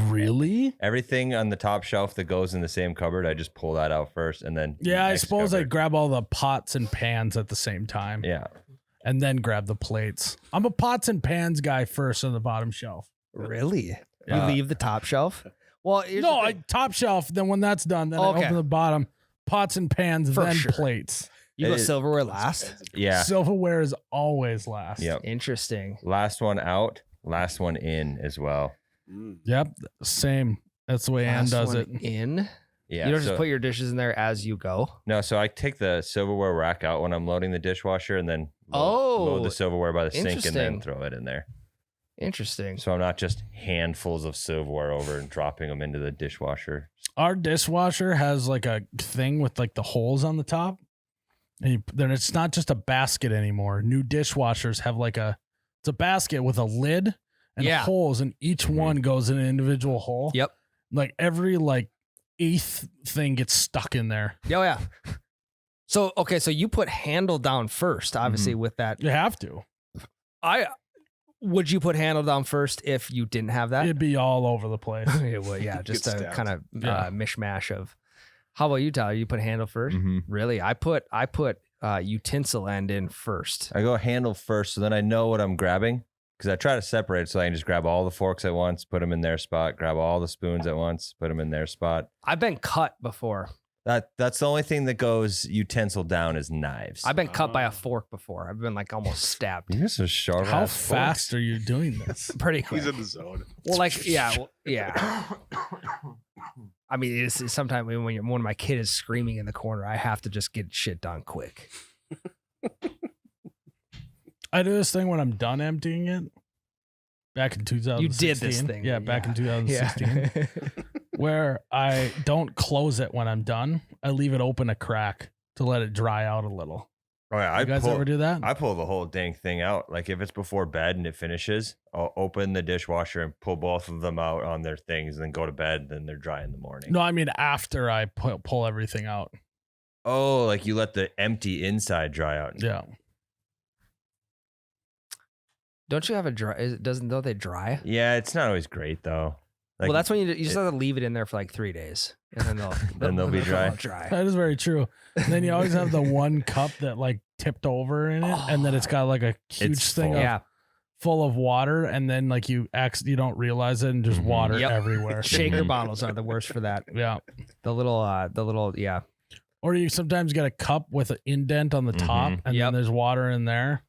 Really? Everything on the top shelf that goes in the same cupboard, I just pull that out first and then. Yeah, I next suppose I cupboard. grab all the pots and pans at the same time. Yeah. And then grab the plates. I'm a pots and pans guy first on the bottom shelf. Really? You leave the top shelf. Well, here's No, the thing. top shelf. Then when that's done, then I Okay. open the bottom. Pots and pans, For then sure. plates. You go It- silverware last. Yeah. Silverware is always last. Yep. Interesting. Last one out, last one in as well. Mm. Yep. Same. That's the way Ann Last does one it. in. Yeah. You don't so, just put your dishes in there as you go. no, so I take the silverware rack out when I'm loading the dishwasher and then load Oh, the silverware by the sink and interesting. then throw it in there. Interesting. So I'm not just handfuls of silverware over and dropping them into the dishwasher. Our dishwasher has like a thing with like the holes on the top. And then it's not just a basket anymore. New dishwashers have like it's a basket with a lid and Yeah. holes, and each Mhm. one goes in an individual hole. Yep. Like every like eighth thing gets stuck in there. Oh yeah. So okay, so you put handle down first, obviously with that. You have to. Would you put handle down first if you didn't have that? It'd be all over the place. It would, yeah, just Get a stabbed. kind of Yeah. mishmash of. How about you, Tyler? You put handle 1st Mm-hmm. Really? I put utensil end in first. I go handle first, so then I know what I'm grabbing because I try to separate so I can just grab all the forks at once, put them in their spot, grab all the spoons at once, put them in their spot. I've been cut before. That's the only thing that goes utensil down is knives. I've been cut by Oh. a fork before. I've been like almost stabbed. You're so sharp. How ass fast are you doing this? Pretty quick. He's in the zone. Well, like yeah. I mean, it's sometimes when my kid is screaming in the corner, I have to just get shit done quick. I do this thing when I'm done emptying it. Back in 2016. You did this thing. Yeah, back in 2016. Yeah. Where I don't close it when I'm done. I leave it open a crack to let it dry out a little. Oh yeah, You guys ever do that? I pull the whole dang thing out. Like if it's before bed and it finishes, I'll open the dishwasher and pull both of them out on their things, and then go to bed. Then they're dry in the morning. No, I mean after I pull everything out. Oh, like you let the empty inside dry out. Yeah. Don't you have a dry? Don't they dry? Yeah, it's not always great though. Like, Well, that's when you just have to leave it in there for like 3 days, and then they'll Then they'll be dry. dry. That is very true. And then you always have the one cup that like tipped over in it, and then it's got like a huge It's thing full. of Yeah, full of water, and then like you don't realize it, and just Mhm. water Yep. everywhere. shaker Mhm. bottles are the worst for that. Yeah. The little yeah. Or you sometimes get a cup with an indent on the top, Mhm. and Yep. then there's water in there.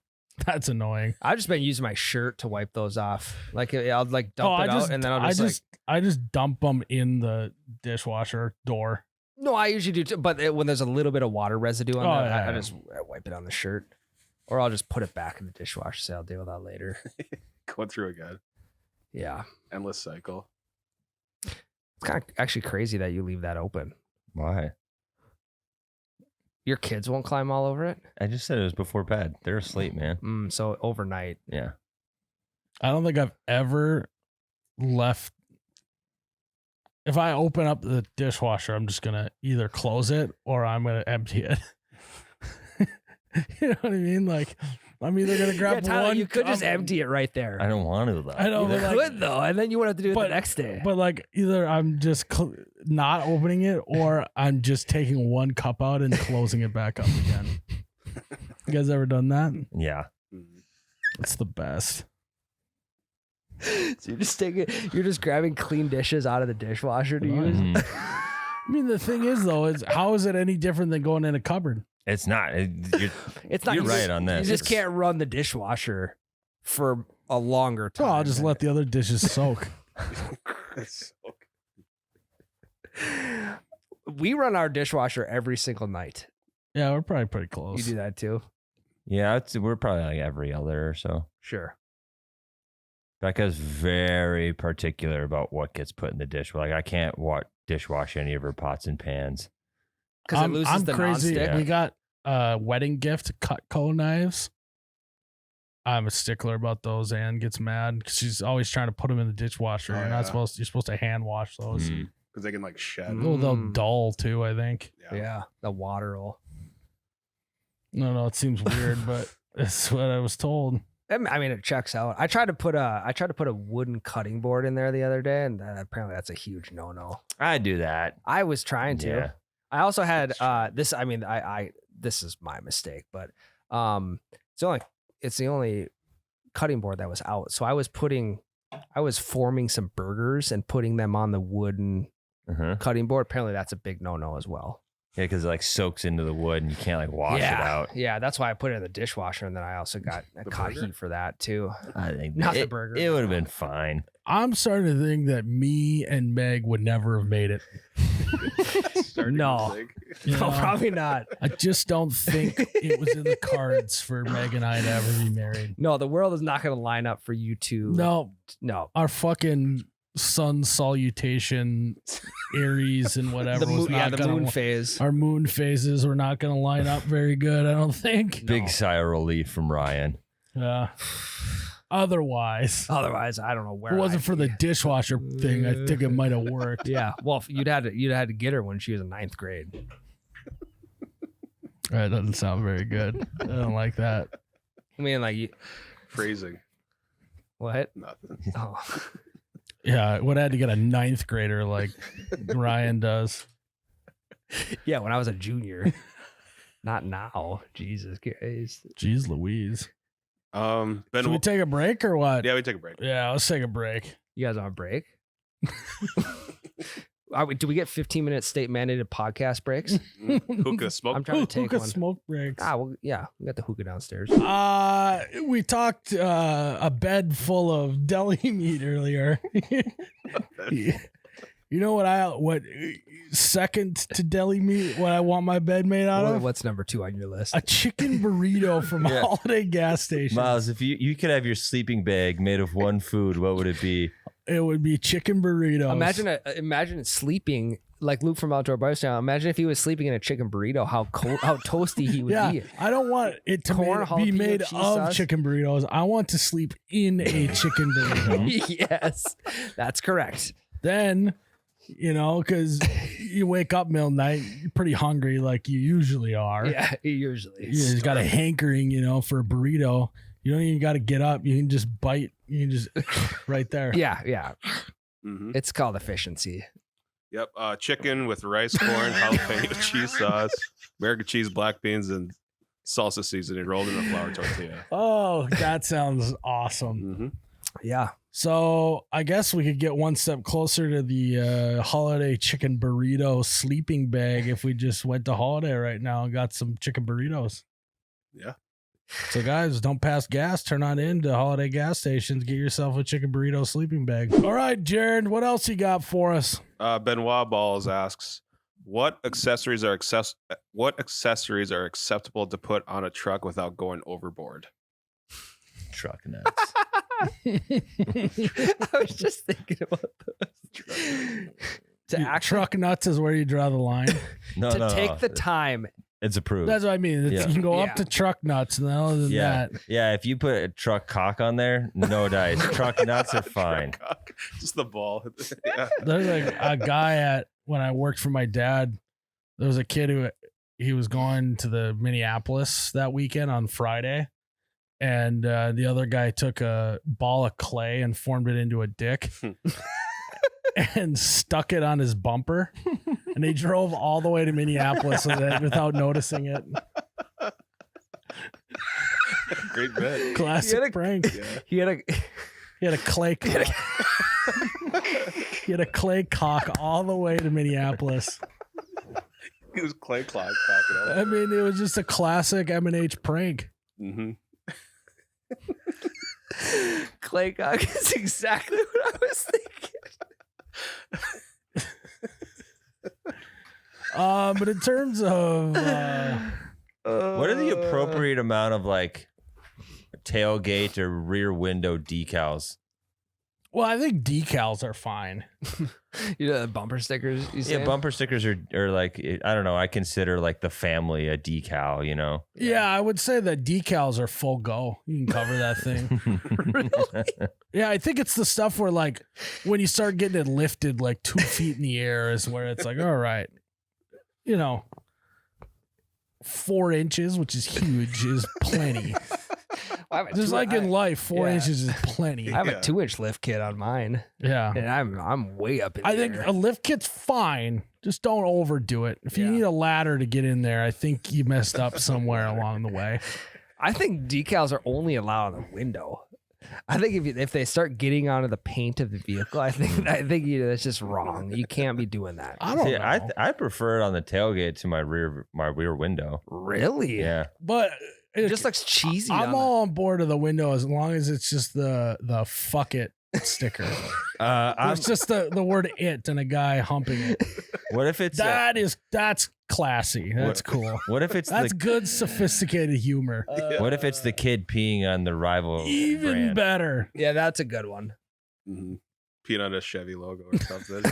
That's annoying. I've just been using my shirt to wipe those off. Like I'll like dump it out, and then I'll just I just dump them in the dishwasher door. no, I usually do too, but when there's a little bit of water residue on Oh, that, I yeah. just wipe it on the shirt, or I'll just put it back in the dishwasher. Say I'll deal with that later. Going through again. Yeah, Endless cycle. it's kind of actually crazy that you leave that open. Why? Your kids won't climb all over it. I just said it was before bed. They're asleep, man. So overnight. Yeah. I don't think I've ever left. If I open up the dishwasher, I'm just gonna either close it or I'm gonna empty it. You know what I mean? Like I'm either gonna grab Yeah, Tyler, one. you could just cup- empty it right there. I don't want to though. I know, You but like, could though, and then you wouldn't have to do it but- the next day. but like either I'm just not opening it or I'm just taking one cup out and closing it back up again. You guys ever done that? Yeah. Mhm. It's the best. So you're just grabbing clean dishes out of the dishwasher to use. Mhm. I mean, the thing is though, is how is it any different than going in a cupboard? It's not. It's not. You're you right just- on You this. just can't run the dishwasher for a longer Oh, time. I'll just let the other dishes soak. It's so- We run our dishwasher every single night. Yeah, we're probably pretty You close. do that too? Yeah, we're probably like every other or so. Sure. Becca's very particular about what gets put in the dish. Like I can't dishwash any of her pots and pans. Because it loses I'm the crazy. nonstick. We got a wedding gift Cutco knives. I'm a stickler about those. Ann gets mad because she's always trying to put them in the dishwasher. Oh, You're yeah. not supposed. You're supposed to hand wash those. Mm. Because they can like shed. Mm. Oh, they'll Mm. dull too. I think. Yeah, the water will. No, it seems weird, but it's what I was told. I mean, it checks out. I tried to put a wooden cutting board in there the other day, and apparently that's a huge no. I do that. I was trying to. Yeah. I also had this. I mean, I this is my mistake, but it's the only cutting board that was out. So I was putting I was forming some burgers and putting them on the wooden Uh-huh. cutting board. Apparently that's a big no as well. Yeah, because it like soaks into the wood and you can't like wash it out. Yeah, that's why I put it in the dishwasher, and then I also got caught burger? heat for that too. I think Not the it, burger. It would have been fine. I'm starting to think that me and Meg would never have made it. No. You No, know? probably not. I just don't think it was in the cards for Meg and I to ever be married. No, the world is not going to line up for you two. No, our fucking sun salutation, Aries and whatever. the was moon, not the gonna- moon phase. Our moon phases were not going to line up very good, I don't think. Big sigh of relief from Ryan. Otherwise, Otherwise, I don't know where. if it wasn't I'd for the be. dishwasher thing, I think it might have worked. Yeah, well, you'd had to get her when she was in 9th grade. That doesn't sound very good. I don't like that. I mean, like, Phrasing. what? Nothing. Oh. Yeah, I would have had to get a 9th grader like Ryan does. Yeah, when I was a junior. Not now. Jesus Christ. Jeez Louise. Ben, Should we take a break or what? yeah, we take a break. Yeah, let's take a break. You guys on a break? Do we get 15-minute state mandated podcast breaks? Hookah smoke. I'm trying to take Hookah one. smoke breaks. Well, yeah, we got the hookah downstairs. We talked a bed full of deli meat earlier. You know what second to deli meat, what I want my bed made out of? What's number 2 on your list? A chicken burrito from Yeah. Holiday gas station. Miles, if you could have your sleeping bag made of one food, what would it be? It would be chicken burritos. Imagine sleeping like Luke from Outdoor Lifestyle. Imagine if he was sleeping in a chicken burrito, how toasty he would Yeah, be. I don't want it to Corn, be jalapeno made cheese of sauce. chicken burritos. I want to sleep in a chicken burrito. Yes, that's correct. Then, because you wake up middle of the night, you're pretty hungry like you usually are. Yeah, usually. You just got a hankering, for a burrito. You don't even got to get up. You can just bite. You can just right there. Yeah. Mm-hmm. It's called efficiency. Yep. Chicken with rice, corn, jalapeno cheese sauce, American cheese, black beans, and salsa seasoning rolled in a flour tortilla. Oh, that sounds awesome. Mm-hmm. Yeah. So I guess we could get one step closer to the holiday chicken burrito sleeping bag if we just went to Holiday right now and got some chicken burritos. Yeah. So guys, don't pass gas. Turn on into Holiday gas stations. Get yourself a chicken burrito sleeping bag. All right, Jared, what else you got for us? Benoit Balls asks, what accessories are acceptable to put on a truck without going overboard? Truck nuts. I was just thinking about those. Truck nuts is where you draw the line. No, Take the time. It's approved. That's what I mean. Yeah. You can go Yeah. up to truck nuts, and then other than Yeah. that, Yeah, if you put a truck cock on there, no dice. Truck nuts are fine. Just the ball. Yeah. there's a guy when I worked for my dad, there was a kid who he was going to the Minneapolis that weekend on Friday. And the other guy took a ball of clay and formed it into a dick and stuck it on his bumper. And they drove all the way to Minneapolis without noticing it. Great bet. Classic prank. Yeah. He had He had a clay cock. He had a clay cock all the way to Minneapolis. It was clay clock cocking I mean, it was just a classic M&H prank. Mm-hmm. clay cock is exactly what I was thinking. But in terms of What are the appropriate amount of like tailgate or rear window decals? well, I think decals are fine. The bumper stickers. You Yeah, saying? bumper stickers are like, I don't know. I consider like the family a decal, Yeah, I would say that decals are full go. You can cover that thing. Yeah, I think it's the stuff where like when you start getting it lifted like 2 feet in the air is where it's like, all right, 4 inches, which is huge, is plenty. Just like in life, 4 inches is plenty. I have Yeah. a 2-inch lift kit on mine, Yeah. and I'm way up in I there. think a lift kit's fine. Just don't overdo it. If you Yeah. need a ladder to get in there, I think you messed up somewhere along the way. I think decals are only allowed on the window. I think if they start getting onto the paint of the vehicle, I think that's just wrong. You can't be doing that. I don't See, know. I prefer it on the tailgate to my rear window. Really? Yeah. But It just looks cheesy. I'm all on board of the window as long as it's just the fuck it sticker. It's just the word it and a guy humping it. What if it's That's classy. That's cool. what if it's That's good, sophisticated humor. what if it's the kid peeing on the rival Even brand? better. Yeah, that's a good one. Mm-hmm. Peeing on a Chevy logo or something.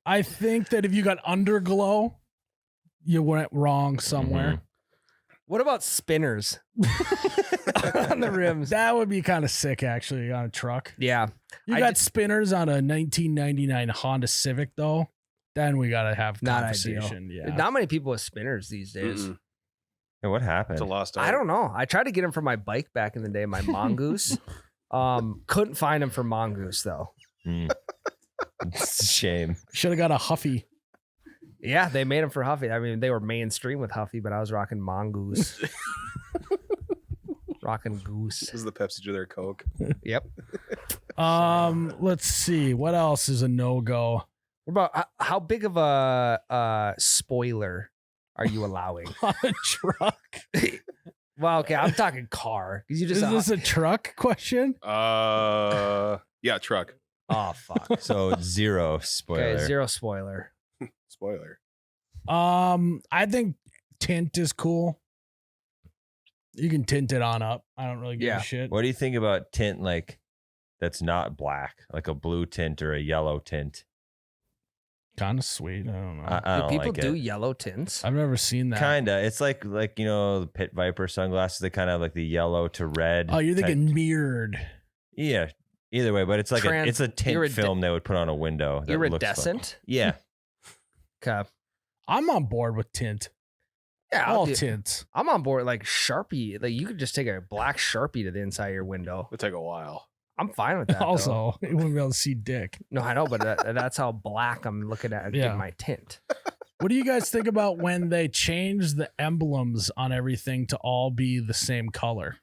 I think that if you got underglow, you went wrong somewhere. What about spinners on the rims? That would be kind of sick, actually, on a truck. Yeah. You got spinners on a 1999 Honda Civic, though. Then we gotta have Not conversation. ideal. Yeah. Not many people with spinners these days. Mm-mm. Yeah, what happened? It's a lost art. I don't know. I tried to get them for my bike back in the day, my Mongoose. Couldn't find them for Mongoose though. It's a shame. Should have got a Huffy. Yeah, they made them for Huffy. I mean, they were mainstream with Huffy, but I was rocking Mongoose. Rocking Goose. This is the Pepsi to their Coke. Yep. Let's see. What else is a no-go? What about how big of a spoiler are you allowing? On a truck? Well, okay, I'm talking car. 'Cause you just Is this a truck question? Yeah, truck. oh fuck. So zero spoiler. Okay, zero spoiler. Spoiler. I think tint is cool. You can tint it on up. I don't really give Yeah. a shit. What do you think about tint like that's not black, like a blue tint or a yellow tint? Kind of sweet. I don't know. I Do don't people like do it. yellow tints? I've never seen that. Kinda. It's like you know the Pit Viper sunglasses. They kind of have like the yellow to red. Oh, you're type- thinking mirrored. Yeah. Either way, but it's like it's a tint film they would put on a window. That looks fun. Iridescent? Yeah. Okay. I'm on board with tint. Yeah, All tints. I'm on board. Like Sharpie, like you could just take a black Sharpie to the inside of your window. It'll take a while. I'm fine with that. though. Also, you wouldn't be able to see dick. No, I know, but that's how black I'm looking at Yeah. in my tint. What do you guys think about when they change the emblems on everything to all be the same color?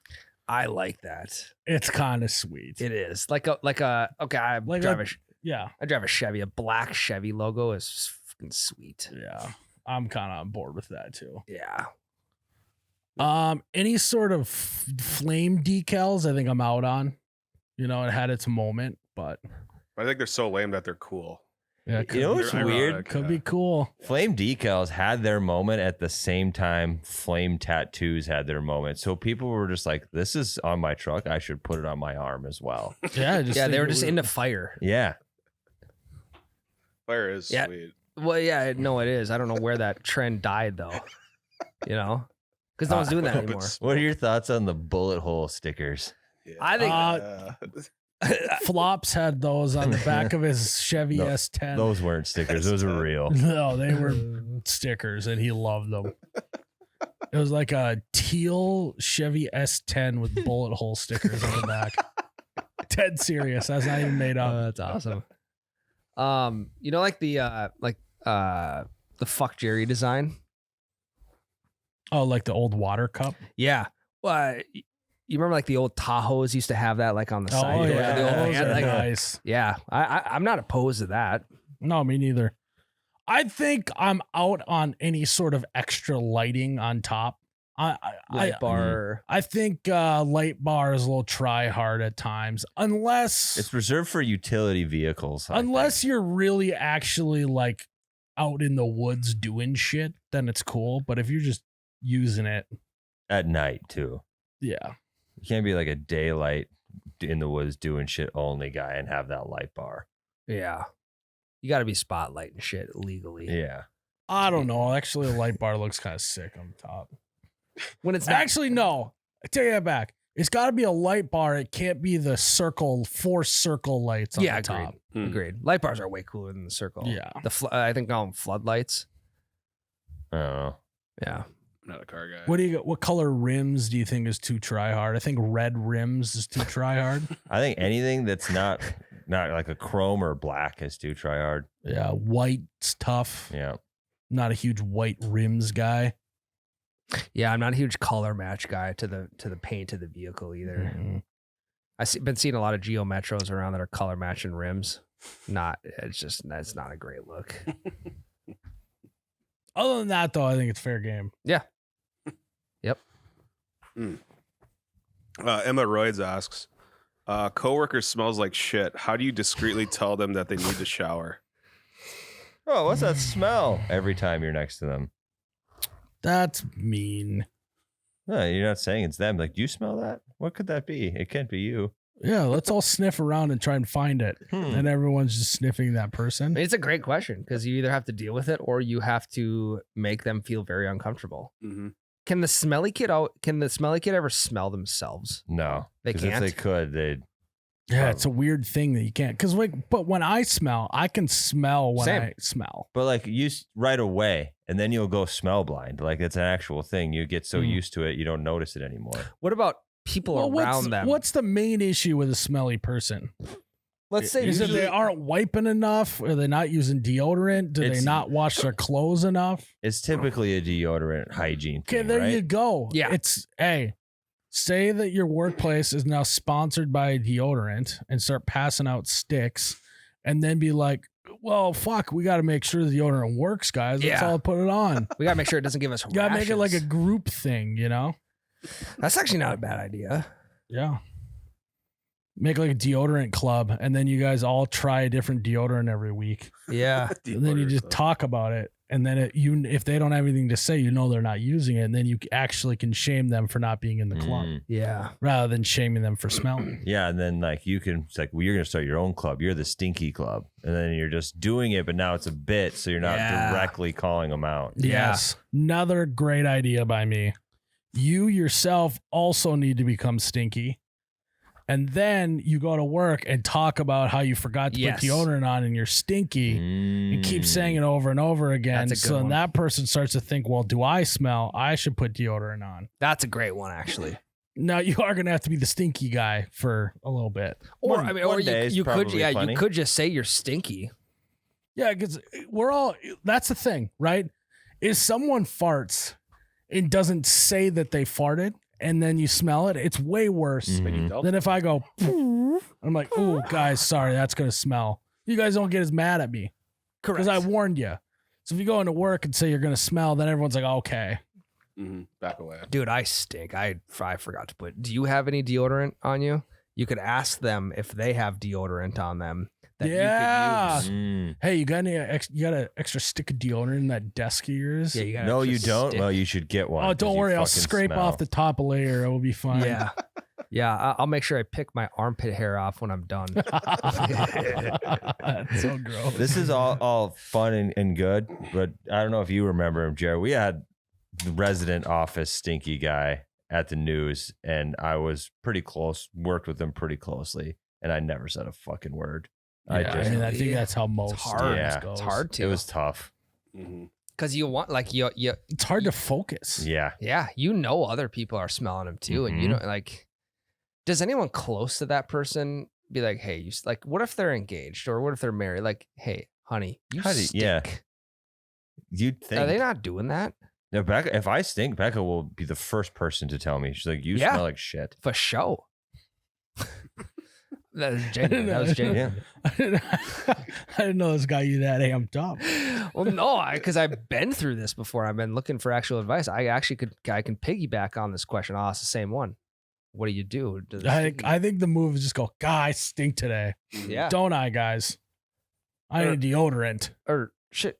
I like that. It's kind of sweet. It is like a okay. I Like drive a- a Yeah. I drive a Chevy. A black Chevy logo is fucking sweet. Yeah. I'm kind of on board with that too. Yeah. Any sort of flame decals, I think I'm out on. You know, it had its moment, but I think they're so lame that they're cool. yeah, You know what's They're weird? ironic, could yeah. be cool. Flame decals had their moment at the same time flame tattoos had their moment. So people were just like, this is on my truck. I should put it on my arm as well. Yeah, I just Yeah, think they were it just would- into fire. Yeah. Fire is Yeah. sweet. Well, yeah, no, it is. I don't know where that trend died though. You know, because no one's doing that anymore. What are your thoughts on the bullet hole stickers? Yeah. I think Flops had those on the back of his Chevy No, S10. Those weren't stickers. Those were real. No, they were stickers, and he loved them. It was like a teal Chevy S10 with bullet hole stickers on the back. Dead serious. That's not even made up. That's awesome. You know, like the fuck Jerry design. Oh, like the old water cup. Yeah. Well, you remember like the old Tahoes used to have that like on the side. Oh yeah, The old those van, are like- nice. Yeah. I'm not opposed to that. No, me neither. I think I'm out on any sort of extra lighting on top. Light bar. I think light bar is a little try hard at times, unless It's reserved for utility vehicles. I unless you're really actually like out in the woods doing shit, then it's cool. But if you're just using it, think. At night too. yeah, You can't be like a daylight in the woods doing shit only guy and have that light bar. Yeah. You got to be spotlighting shit legally. Yeah. I don't know. Actually, a light bar looks kind of sick on top. When it's not, Actually, no. I take that back. It's got to be a light bar. It can't be the four circle lights on yeah, the agreed. top. Agreed. Light bars are way cooler than the circle. Yeah. I think call them floodlights. I don't know. Yeah. I'm not a car guy. What do you? What color rims do you think is too try hard? I think red rims is too try hard. I think anything that's not like a chrome or black is too try hard. Yeah, white's tough. Yeah. Not a huge white rims guy. Yeah, I'm not a huge color match guy to the paint of the vehicle either. Mhm. Been seeing a lot of Geo Metros around that are color matching rims. That's not a great look. Other than that, though, I think it's fair game. Yeah. Yep. Emma Royds asks, coworker smells like shit. How do you discreetly tell them that they need to shower? Oh, what's that smell? Every time you're next to them. That's mean. No, you're not saying it's them. Like, do you smell that? What could that be? It can't be you. Yeah, let's all sniff around and try and find it. And everyone's just sniffing that I person. mean, it's a great question because you either have to deal with it or you have to make them feel very uncomfortable. Mm-hmm. Can the smelly kid ever smell themselves? No. They 'Cause can't? If they could, they'd. Yeah, it's a weird thing that you can't. Because but when I smell, I can smell when Same. I smell. But like right away, and then you'll go smell blind. Like it's an actual thing. You get so used to it, you don't notice it anymore. What about people around them? What's the main issue with a smelly person? Let's say Is it usually- they aren't wiping enough? Are they not using deodorant? Do they It's- not wash their clothes enough? It's typically a deodorant hygiene Okay, thing, there right? you go. Yeah. It's, hey, say that your workplace is now sponsored by deodorant and start passing out sticks and then be like, well, fuck, we got to make sure the deodorant works, guys. Let's Yeah. all put it on. we gotta make sure it doesn't give us. You got to make it like a rashes. group thing, you know? That's actually not a bad idea. Yeah. Make like a deodorant club, and then you guys all try a different deodorant every week. Yeah. And then you just talk about it. And then if they don't have anything to say, you know they're not using it. And then you actually can shame them for not being in the club Yeah. rather than shaming them for smelling. Yeah, and then like you can, it's like, well, you're gonna start your own club. You're the stinky club, and then you're just doing it, but now it's a bit, so you're not Yeah. directly calling them out. Yes. Another great idea by me. You yourself also need to become stinky. And then you go to work and talk about how you forgot to Yes. put deodorant on and you're stinky and keep saying it over and over again. That's a good So then one. that person starts to think, well, do I smell? I should put deodorant on. That's a great one, actually. Now you are going to have to be the stinky guy for a little bit. Or One- I mean, one or day is you could, probably yeah, plenty. you could just say you're stinky. Yeah, because that's the thing, right? Is someone farts and doesn't say that they farted and then you smell it, it's way worse Mhm. than if I go, I'm like, oh, guys, sorry, that's going to smell. You guys don't get as mad at me because I warned you. So if you go into work and say you're going to smell, then everyone's like, okay. Back away. Dude, I stink. I forgot to put. Do you have any deodorant on you? You could ask them if they have deodorant on them that Yeah. you could use. Mm. Hey, you got an extra stick of deodorant in that desk of yours? Yeah, you got. No, an you extra don't. stick. Well, you should get one. Oh, 'cause don't you worry. I'll fucking scrape smell. off the top layer. It will be fine. Yeah, yeah. I'll make sure I pick my armpit hair off when I'm done. That's so gross. This is all fun and good, but I don't know if you remember him, Jared. We had the resident office stinky guy at the news, and I was pretty close, worked with him pretty closely, and I never said a fucking word. Yeah, I just, mean, I think Yeah. that's how most hard. Yeah. things goes. It's hard it to. was tough. Because you want like you. It's hard to focus. Yeah. Yeah, you know other people are smelling them too, and you know like. Does anyone close to that person be like, hey, you like? What if they're engaged or what if they're married? Like, hey, honey, you Honey, stink. yeah. You'd think. Are they not doing that? No, Becca, if I stink, Becca will be the first person to tell me. She's like, you Yeah. smell like shit. For show. That was genuine. That was genuine. Yeah. I didn't know this got you that amped up. Well, no, because I've been through this before. I've been looking for actual advice. I can piggyback on this question. Oh, it's the same one. What do you do? I think the move is just go, God, I stink today. yeah. Don't I, guys? I Or- need deodorant. Or shit.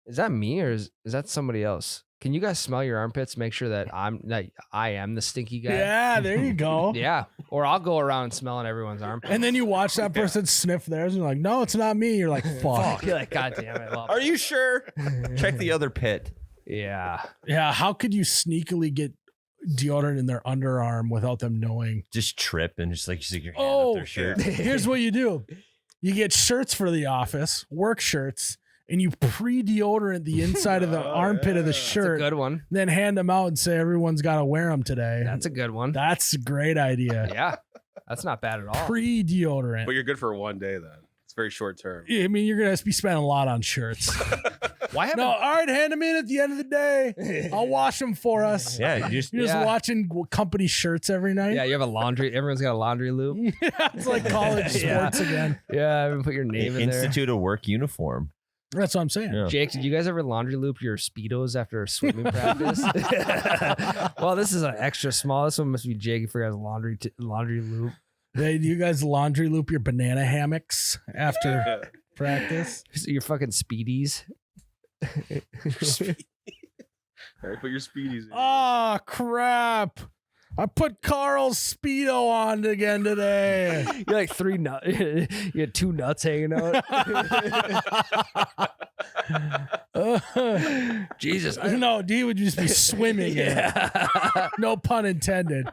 Is that me or is that somebody else? Can you guys smell your armpits? Make sure that I am the stinky guy. Yeah, there you go. Yeah. Or I'll go around smelling everyone's armpits. And then you watch that person sniff theirs and you're like, no, it's not me. You're like, fuck. You're like, God damn it. Are you sure? Check the other pit. Yeah. Yeah, how could you sneakily get deodorant in their underarm without them knowing? Just trip and just like stick your hand up Oh, their shirt. here's what you do. You get shirts for the office, work shirts, and you pre-deodorant the inside of the armpit of the That's a shirt, good one. then hand them out and say everyone's got to wear them today. That's a good one. That's a great idea. Yeah. That's not bad at all. Pre-deodorant. But you're good for one day then. It's very short term. I mean, you're gonna be spending a lot on shirts. Why haven't No, all right, hand them in at the end of the day. I'll wash them for us. Yeah, you just You're just Yeah. watching company shirts every night. Yeah, you have a laundry. Everyone's got a laundry loop. It's like college Yeah. sports again. Yeah, I haven't put your name in there. institute a work uniform. That's what I'm saying. Yeah. Jake, did you guys ever laundry loop your Speedos after swimming practice? Well, this is an extra small. This one must be Jake for his laundry loop. Hey, do you guys laundry loop your banana hammocks after practice? Your fucking Speedies. All right, put your speedies in. Oh, crap. I put Carl's Speedo on again today. You're like three nuts. You had two nuts hanging out. Jesus. No, D would just be swimming in it. No pun intended.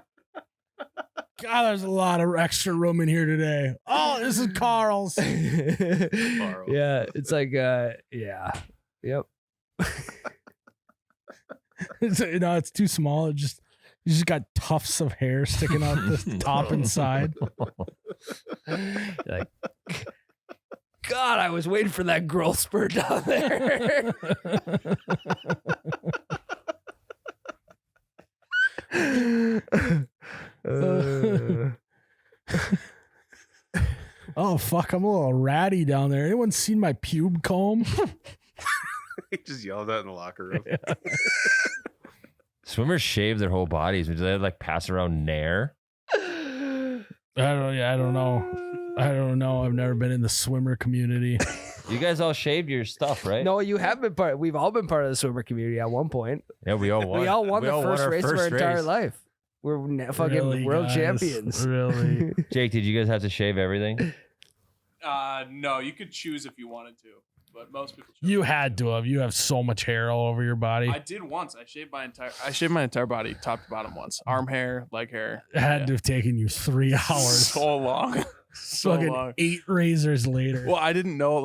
God, there's a lot of extra room in here today. Oh, this is Carl's. Yeah, it's like, yeah. Yep. It's too small. You just got tufts of hair sticking out the top and side. Like, God, I was waiting for that growth spurt down there. Oh, fuck. I'm a little ratty down there. Anyone seen my pube comb? He just yelled that in the locker room. Swimmers shave their whole bodies. Do they like pass around Nair? I don't know. I've never been in the swimmer community. You guys all shaved your stuff, right? No, you have been part. We've all been part of the swimmer community at one point. Yeah, we all won. We all won the first our race of our first entire race. life. We're fucking Really, world guys? champions. Really? Jake, did you guys have to shave everything? No, you could choose if you wanted to, but most people chose. You had to have. You have so much hair all over your body. I did once. I shaved my entire body, top to bottom once. Arm hair, leg hair. It had Yeah. to have taken you 3 hours. So long. So Fucking long. 8 razors later. Well, I didn't know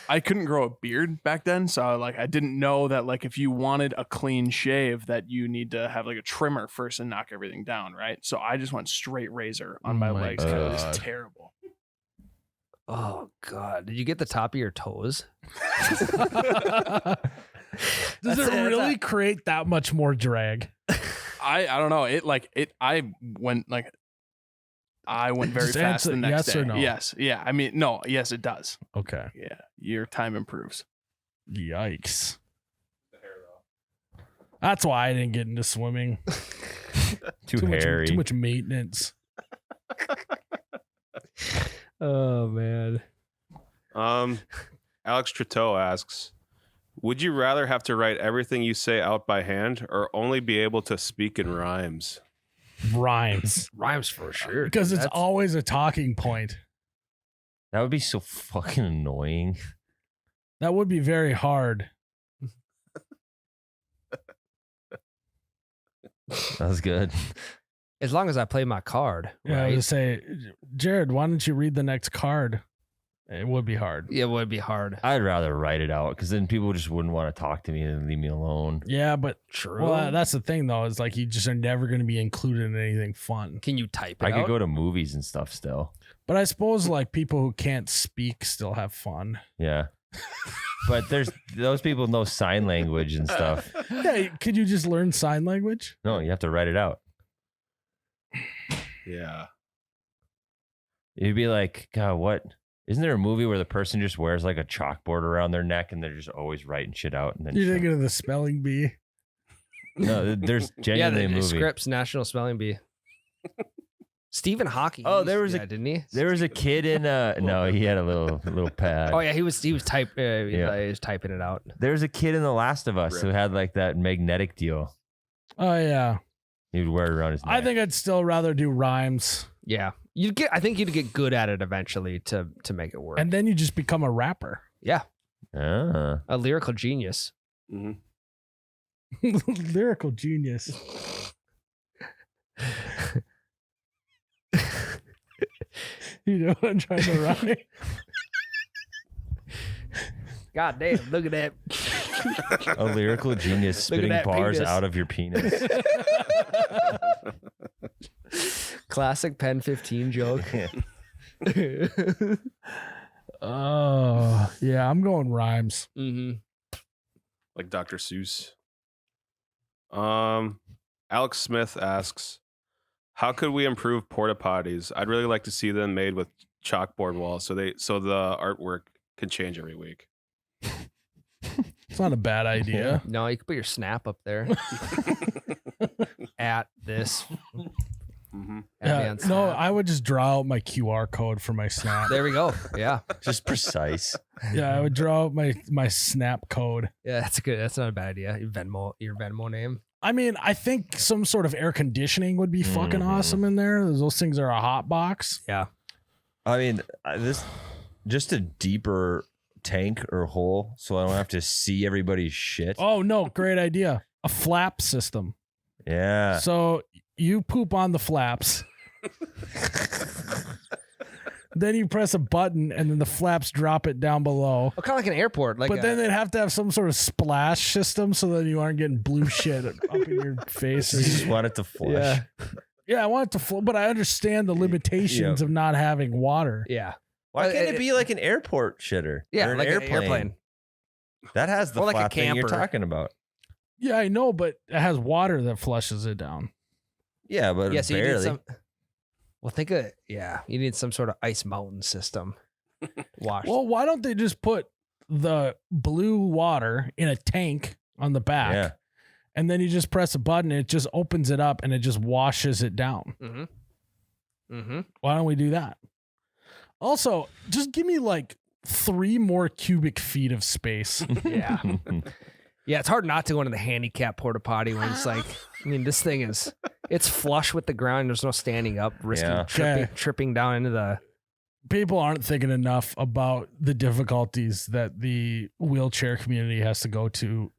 I couldn't grow a beard back then, so I didn't know that if you wanted a clean shave that you need to have a trimmer first and knock everything down, right? So I just went straight razor on my Oh my legs. It was God. terrible. Oh God! Did you get the top of your toes? Does That's it it, really create that much more drag? I don't know. I went very Just fast answer the next yes day. or no. Yes. Yeah. I mean, no. Yes, it does. Okay. Yeah. Your time improves. Yikes. That's why I didn't get into swimming. Too Much, hairy. too much maintenance. Oh man! Alex Trotteau asks, would you rather have to write everything you say out by hand or only be able to speak in rhymes? Rhymes. Rhymes for sure. Because dude. it's That's- always a talking point. That would be so fucking annoying. That would be very hard. That was good. as long as I play my card. Yeah, I Right? would say, Jared, why don't you read the next card? It would be hard. It would be hard. I'd rather write it out because then people just wouldn't want to talk to me and leave me alone. Yeah, but True. well, that's the thing though. Is you just are never going to be included in anything fun. Can you type it I could out? go to movies and stuff still. But I suppose people who can't speak still have fun. Yeah. But there's those people know sign language and stuff. Yeah, could you just learn sign language? No, you have to write it out. Yeah. You'd be like, God, what? Isn't there a movie where the person just wears like a chalkboard around their neck and they're just always writing shit out? And then You're thinking of the spelling bee. no, there's Yeah, genuinely a the movie. Scripps National Spelling Bee. Stephen Hawking. Oh, there was a- didn't he? There was a kid in no, he had a little pad. Oh yeah, he was he was typing it out. There was a kid in The Last of Us who had like that magnetic deal. Oh yeah. He would wear it around his neck. I think I'd still rather do rhymes. Yeah, I think you'd get good at it eventually to make it work. And then you just become a rapper. yeah, Ah. a lyrical genius. Mhm. Lyrical genius. You know what I'm trying to write? God damn, look at that. A lyrical genius Look at spitting that bars penis. out of your penis. Classic Pen 15 joke. Oh, yeah, I'm going rhymes. Mm-hmm. Like Dr. Seuss. Alex Smith asks, how could we improve porta potties? I'd really like to see them made with chalkboard walls so the artwork can change every week. It's not a bad idea. No, you can put your snap up there at this. Mm-hmm. Yeah, no, I would just draw out my QR code for my Snap. There we go. Yeah. Just precise. Yeah, I would draw out my Snap code. Yeah, that's good. That's not a bad idea. Your Venmo name. I mean, I think some sort of air conditioning would be fucking awesome in there. Those things are a hot box. Yeah. I mean, this just a deeper tank or hole so I don't have to see everybody's shit. Oh no, great idea. A flap system. Yeah. So you poop on the flaps. Then you press a button and then the flaps drop it down below. Oh, kind of like an airport. Like But then they'd have to have some sort of splash system so that you aren't getting blue shit up in your face. You just want it to flush. Yeah. Yeah, I want it to flow, but I understand the limitations of not having water. Yeah. Why can't it be like an airport shitter? Yeah, or an like airplane. an airplane. That has the Or like a flap thing you're camper. talking about. Yeah, I know, but it has water that flushes it down. Yeah, but Yeah, so you need barely. some. Well, think of you need some sort of ice mountain system. Wash. Well, why don't they just put the blue water in a tank on the back? Yeah. And then you just press a button, it just opens it up and it just washes it down. Mm-hmm. Mm-hmm. Why don't we do that? Also, just give me like 3 more cubic feet of space. Yeah. Yeah, it's hard not to go into the handicap porta potty when it's like, I mean, this thing it's flush with the ground. There's no standing up, risking Yeah. tripping down into the. People aren't thinking enough about the difficulties that the wheelchair community has to go to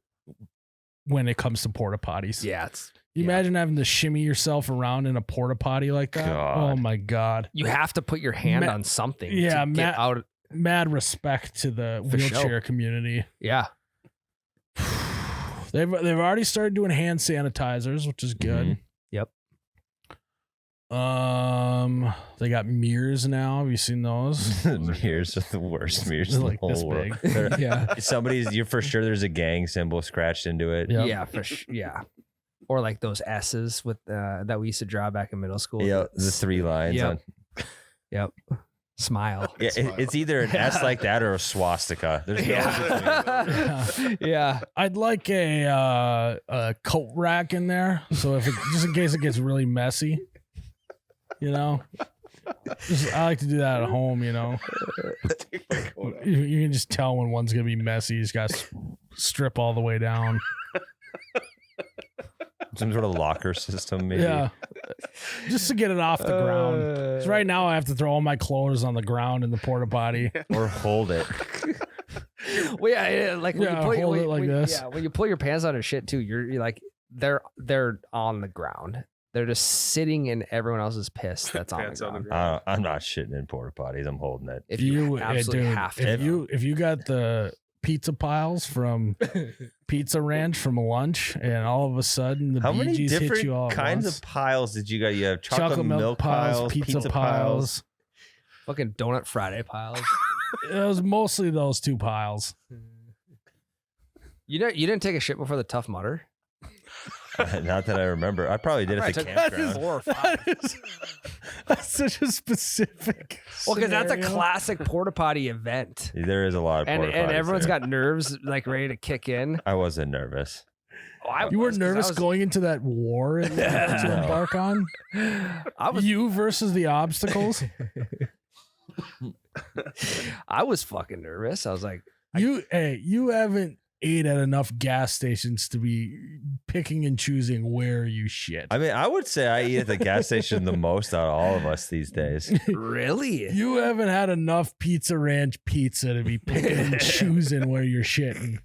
when it comes to porta potties. Yeah, it's. You imagine having to shimmy yourself around in a porta potty like that? God. Oh my God. You have to put your hand on something. yeah, to get out. Mad respect to the For wheelchair sure. community. Yeah. They've already started doing hand sanitizers, which is good. Yep. They got mirrors now. Have you seen those? Mirrors are the worst mirrors in the Like this whole world. big. They're- Yeah. you're for sure there's a gang symbol scratched into it. Yep. Yeah, for sure. Yeah. Or like those S's with that we used to draw back in middle school. Yeah, the 3 lines Yep. on. Yep. Smile. Yeah, it's either an S like that or a swastika. There's no between. Yeah. I'd like a coat rack in there, so if just in case it gets really messy, you know. I like to do that at home, you know. You can just tell when one's gonna be messy. You just got to strip all the way down. Some sort of locker system, maybe. Yeah, just to get it off the ground. 'Cause right now, I have to throw all my clothes on the ground in the porta potty. Or hold it. Well, yeah, like when Yeah, you put hold it like this. Yeah, when you pull your pants out and shit too, you're like they're on the ground. They're just sitting in everyone else's piss that's on the Pants on the ground. ground. I'm not shitting in porta potties. I'm holding it. If you, Dude, absolutely have to, if you got the pizza piles from Pizza Ranch from lunch, and all of a sudden the How Bee many Gees hit different you all at kinds once. of piles did you got? You have chocolate milk piles, pizza piles. fucking donut Friday piles. It was mostly those 2 piles. You didn't take a shit before the Tough Mudder? Not that I remember. I probably did at the campground. 4 or 5. That's such a specific. Well, because that's a scenario. classic porta potty event, There is a lot of and porta and potties everyone's there. got nerves like ready to kick in. I wasn't nervous. Oh, You were was, 'cause nervous I was, going into that war that you had to No. embark on? I was You versus the obstacles? I was fucking nervous. I was like, You haven't ate at enough gas stations to be picking and choosing where you shit. I mean, I would say I eat at the gas station the most out of all of us these days. really? You haven't had enough Pizza Ranch pizza to be picking and choosing where you're shitting.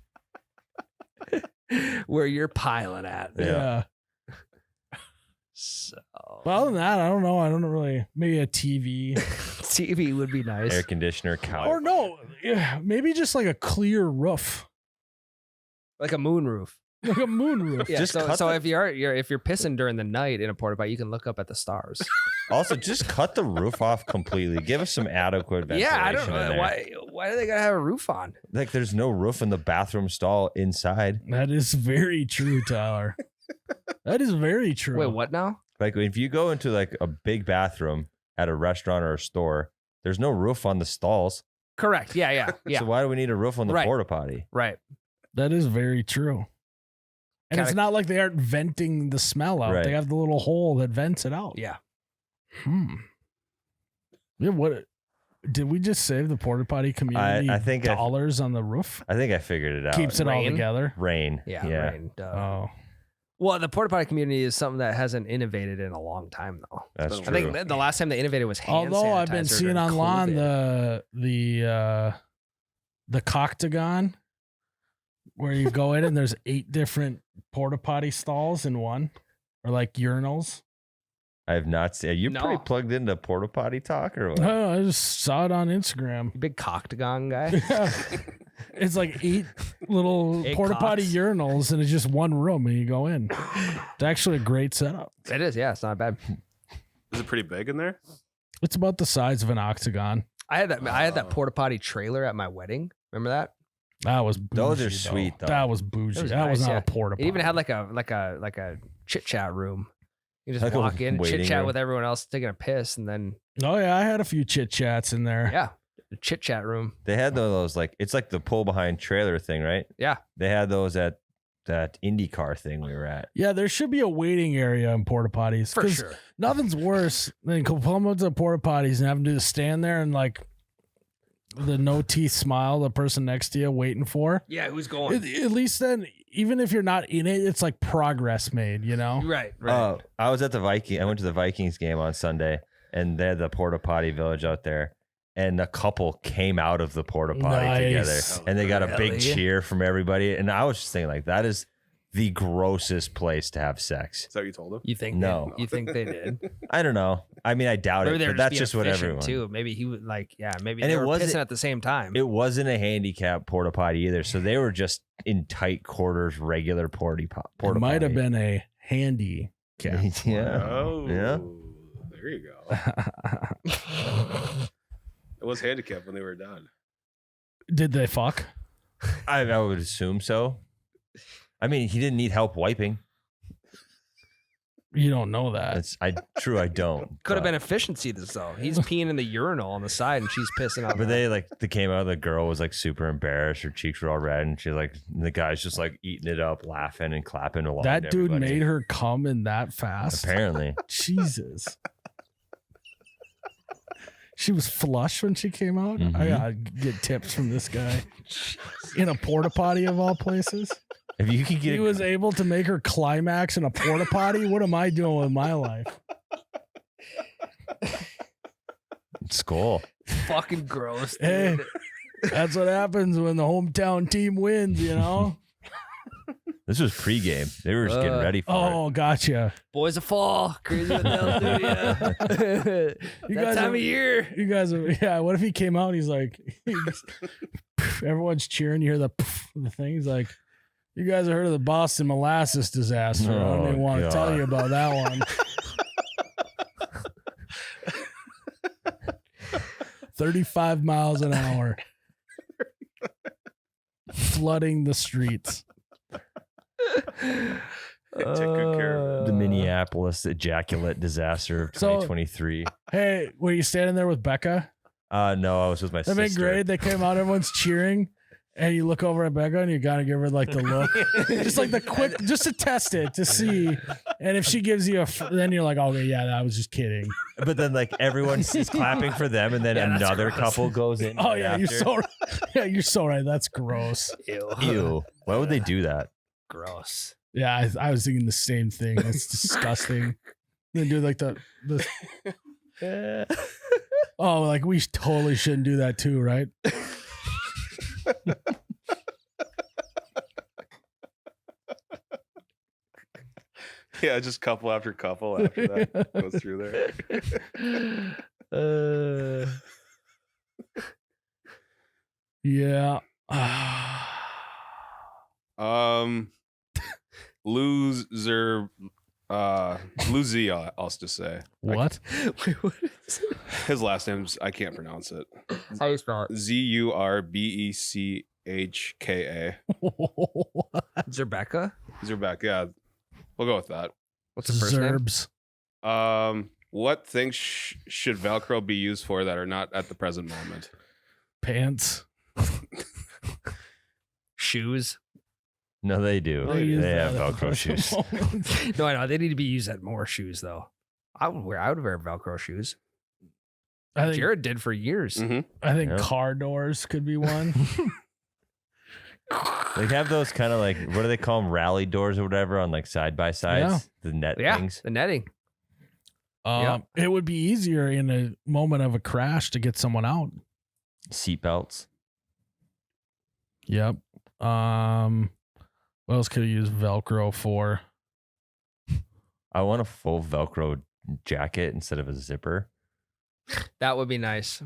Where you're piling at? Yeah. So But other than that, I don't know. I don't really. Maybe a TV. TV would be nice. Air conditioner, couch. Or no, yeah, maybe just like a clear roof. Like a moon roof. like a moonroof. Yeah, Just so, cut so the- if you're pissing during the night in a porta potty, you can look up at the stars. Also, just cut the roof off completely. Give us some adequate ventilation. Yeah, I don't in know there. why do they gotta have a roof on? Like, there's no roof in the bathroom stall inside. That is very true, Tyler. That is very true. Wait, what now? Like, if you go into like a big bathroom at a restaurant or a store, there's no roof on the stalls. Correct. Yeah. So why do we need a roof on the Right. porta potty? Right. That is very true. And it's Kinda- not like they aren't venting the smell out. Right. They have the little hole that vents it out. Yeah. Yeah, what did we just save the porta potty community I think dollars on the roof? I think I figured it out. Keeps it all Rain? together. Rain. Yeah. Yeah. Right. Oh. Well, the porta potty community is something that hasn't innovated in a long time, though. That's I true. I think the last time they innovated was hand Although I've been sanitizer seeing during online COVID. the coctagon where you go in and there's 8 different porta potty stalls in one, or like urinals. I have not seen. Are you No. pretty plugged into porta potty talk or what? Oh, I just saw it on Instagram. You big coctagon guy. It's like 8 little 8 porta potty cocks. urinals, and it's just one room, and you go in. It's actually a great setup. It is. Yeah, it's not bad. Is it pretty big in there? It's about the size of an octagon. I had that porta potty trailer at my wedding. Remember that? That was bougie, Those are though. sweet, though. That was bougie. It was that was nice, not yeah. a porta potty. It even had like a chit chat room. You just Like a walk in, waiting chit chat room? with everyone else taking a piss, and then Oh yeah, I had a few chit chats in there. yeah, a chit chat room. They had those like it's like the pull behind trailer thing, right? Yeah. They had those at that IndyCar thing we were at. Yeah, there should be a waiting area in porta potties. For 'cause sure. Nothing's worse than come up to the porta potties and having to stand there and like the no teeth smile the person next to you waiting for. Yeah, who's going? At least then, even if you're not in it, it's like progress made, you know? Right. I was at the I went to the Vikings game on Sunday, and they had the porta potty village out there, and a couple came out of the porta potty Nice. together, and they got a big Really? cheer from everybody. And I was just thinking, like, that is the grossest place to have sex. Is that what you told him? You think? No. You think they did? I don't know. I mean, I doubt Maybe it, they were but that's being just what efficient, everyone. too. Maybe he would like. Yeah. Maybe And they it were wasn't- pissing at the same time. It wasn't a handicap porta potty either, so they were just in tight quarters, regular porta It might have potty. been a handy cap. Yeah. Oh, Yeah. There you go. It was handicapped when they were done. Did they fuck? I would assume so. I mean, he didn't need help wiping. You don't know that. That's true. I don't. Could have but- been efficiency though. He's peeing in the urinal on the side, and she's pissing on. But they came out. The girl was like super embarrassed. Her cheeks were all red, and she like the guy's just like eating it up, laughing and clapping along. That to dude everybody. made her come in that fast. Apparently, Jesus. She was flush when she came out. I Mhm. gotta get tips from this guy in a porta potty of all places. if you can get He was able to make her climax in a porta potty. What am I doing with my life? skull. fucking gross. Hey. Dude. That's what happens when the hometown team wins, you know? This was pregame. They were just getting ready for Oh, gotcha. Boys of fall, crazy what they'll do to you. You That guys time are- of year. You guys are, yeah. What if he came out and he's like, everyone's cheering. You hear the thing. He's like, you guys have heard of the Boston molasses disaster. I don't Oh, even want to tell God. you about that one. 35 miles an hour. Flooding the streets. Take good care of it. the Minneapolis ejaculate disaster of So- 2023. Hey, were you standing there with Becca? No, I was with my That'd sister. been great. They came out, everyone's cheering, and you look over at Becca and you gotta give her like the look, just like the quick, just to test it to see. And if she gives you then you're like, okay, yeah, I was just kidding. But then like everyone's clapping for them, and then Yeah, that's another gross. couple goes in. Oh right yeah, after. you're so right. That's gross. Ew. Ew. Why would they do that? Gross. Yeah, I was thinking the same thing. It's disgusting. Then do like the oh, like we totally shouldn't do that too, right? Yeah, just couple after couple after that goes through there. Yeah. Blue Z, I'll just say. What? Wait, what is it? His last name's, I can't pronounce it. How you spell it? Zurbecha. Zerbeca? Zurbeck, yeah. We'll go with that. What's the first name? Zerbs. What things should Velcro be used for that are not at the present moment? Pants. Shoes. No, they do. use They have that at the Velcro present shoes. moment. No, I know they need to be used at more shoes though. I would wear Velcro shoes. I think, Jared did for years. Mhm. I think Yeah. car doors could be one. They have those kind of like, what do they call them? Rally doors or whatever on like side by sides. Yeah. The net Yeah, things. the netting. Yeah. It would be easier in a moment of a crash to get someone out. Seatbelts. Yep. What else could I use Velcro for? I want a full Velcro jacket instead of a zipper. That would be nice.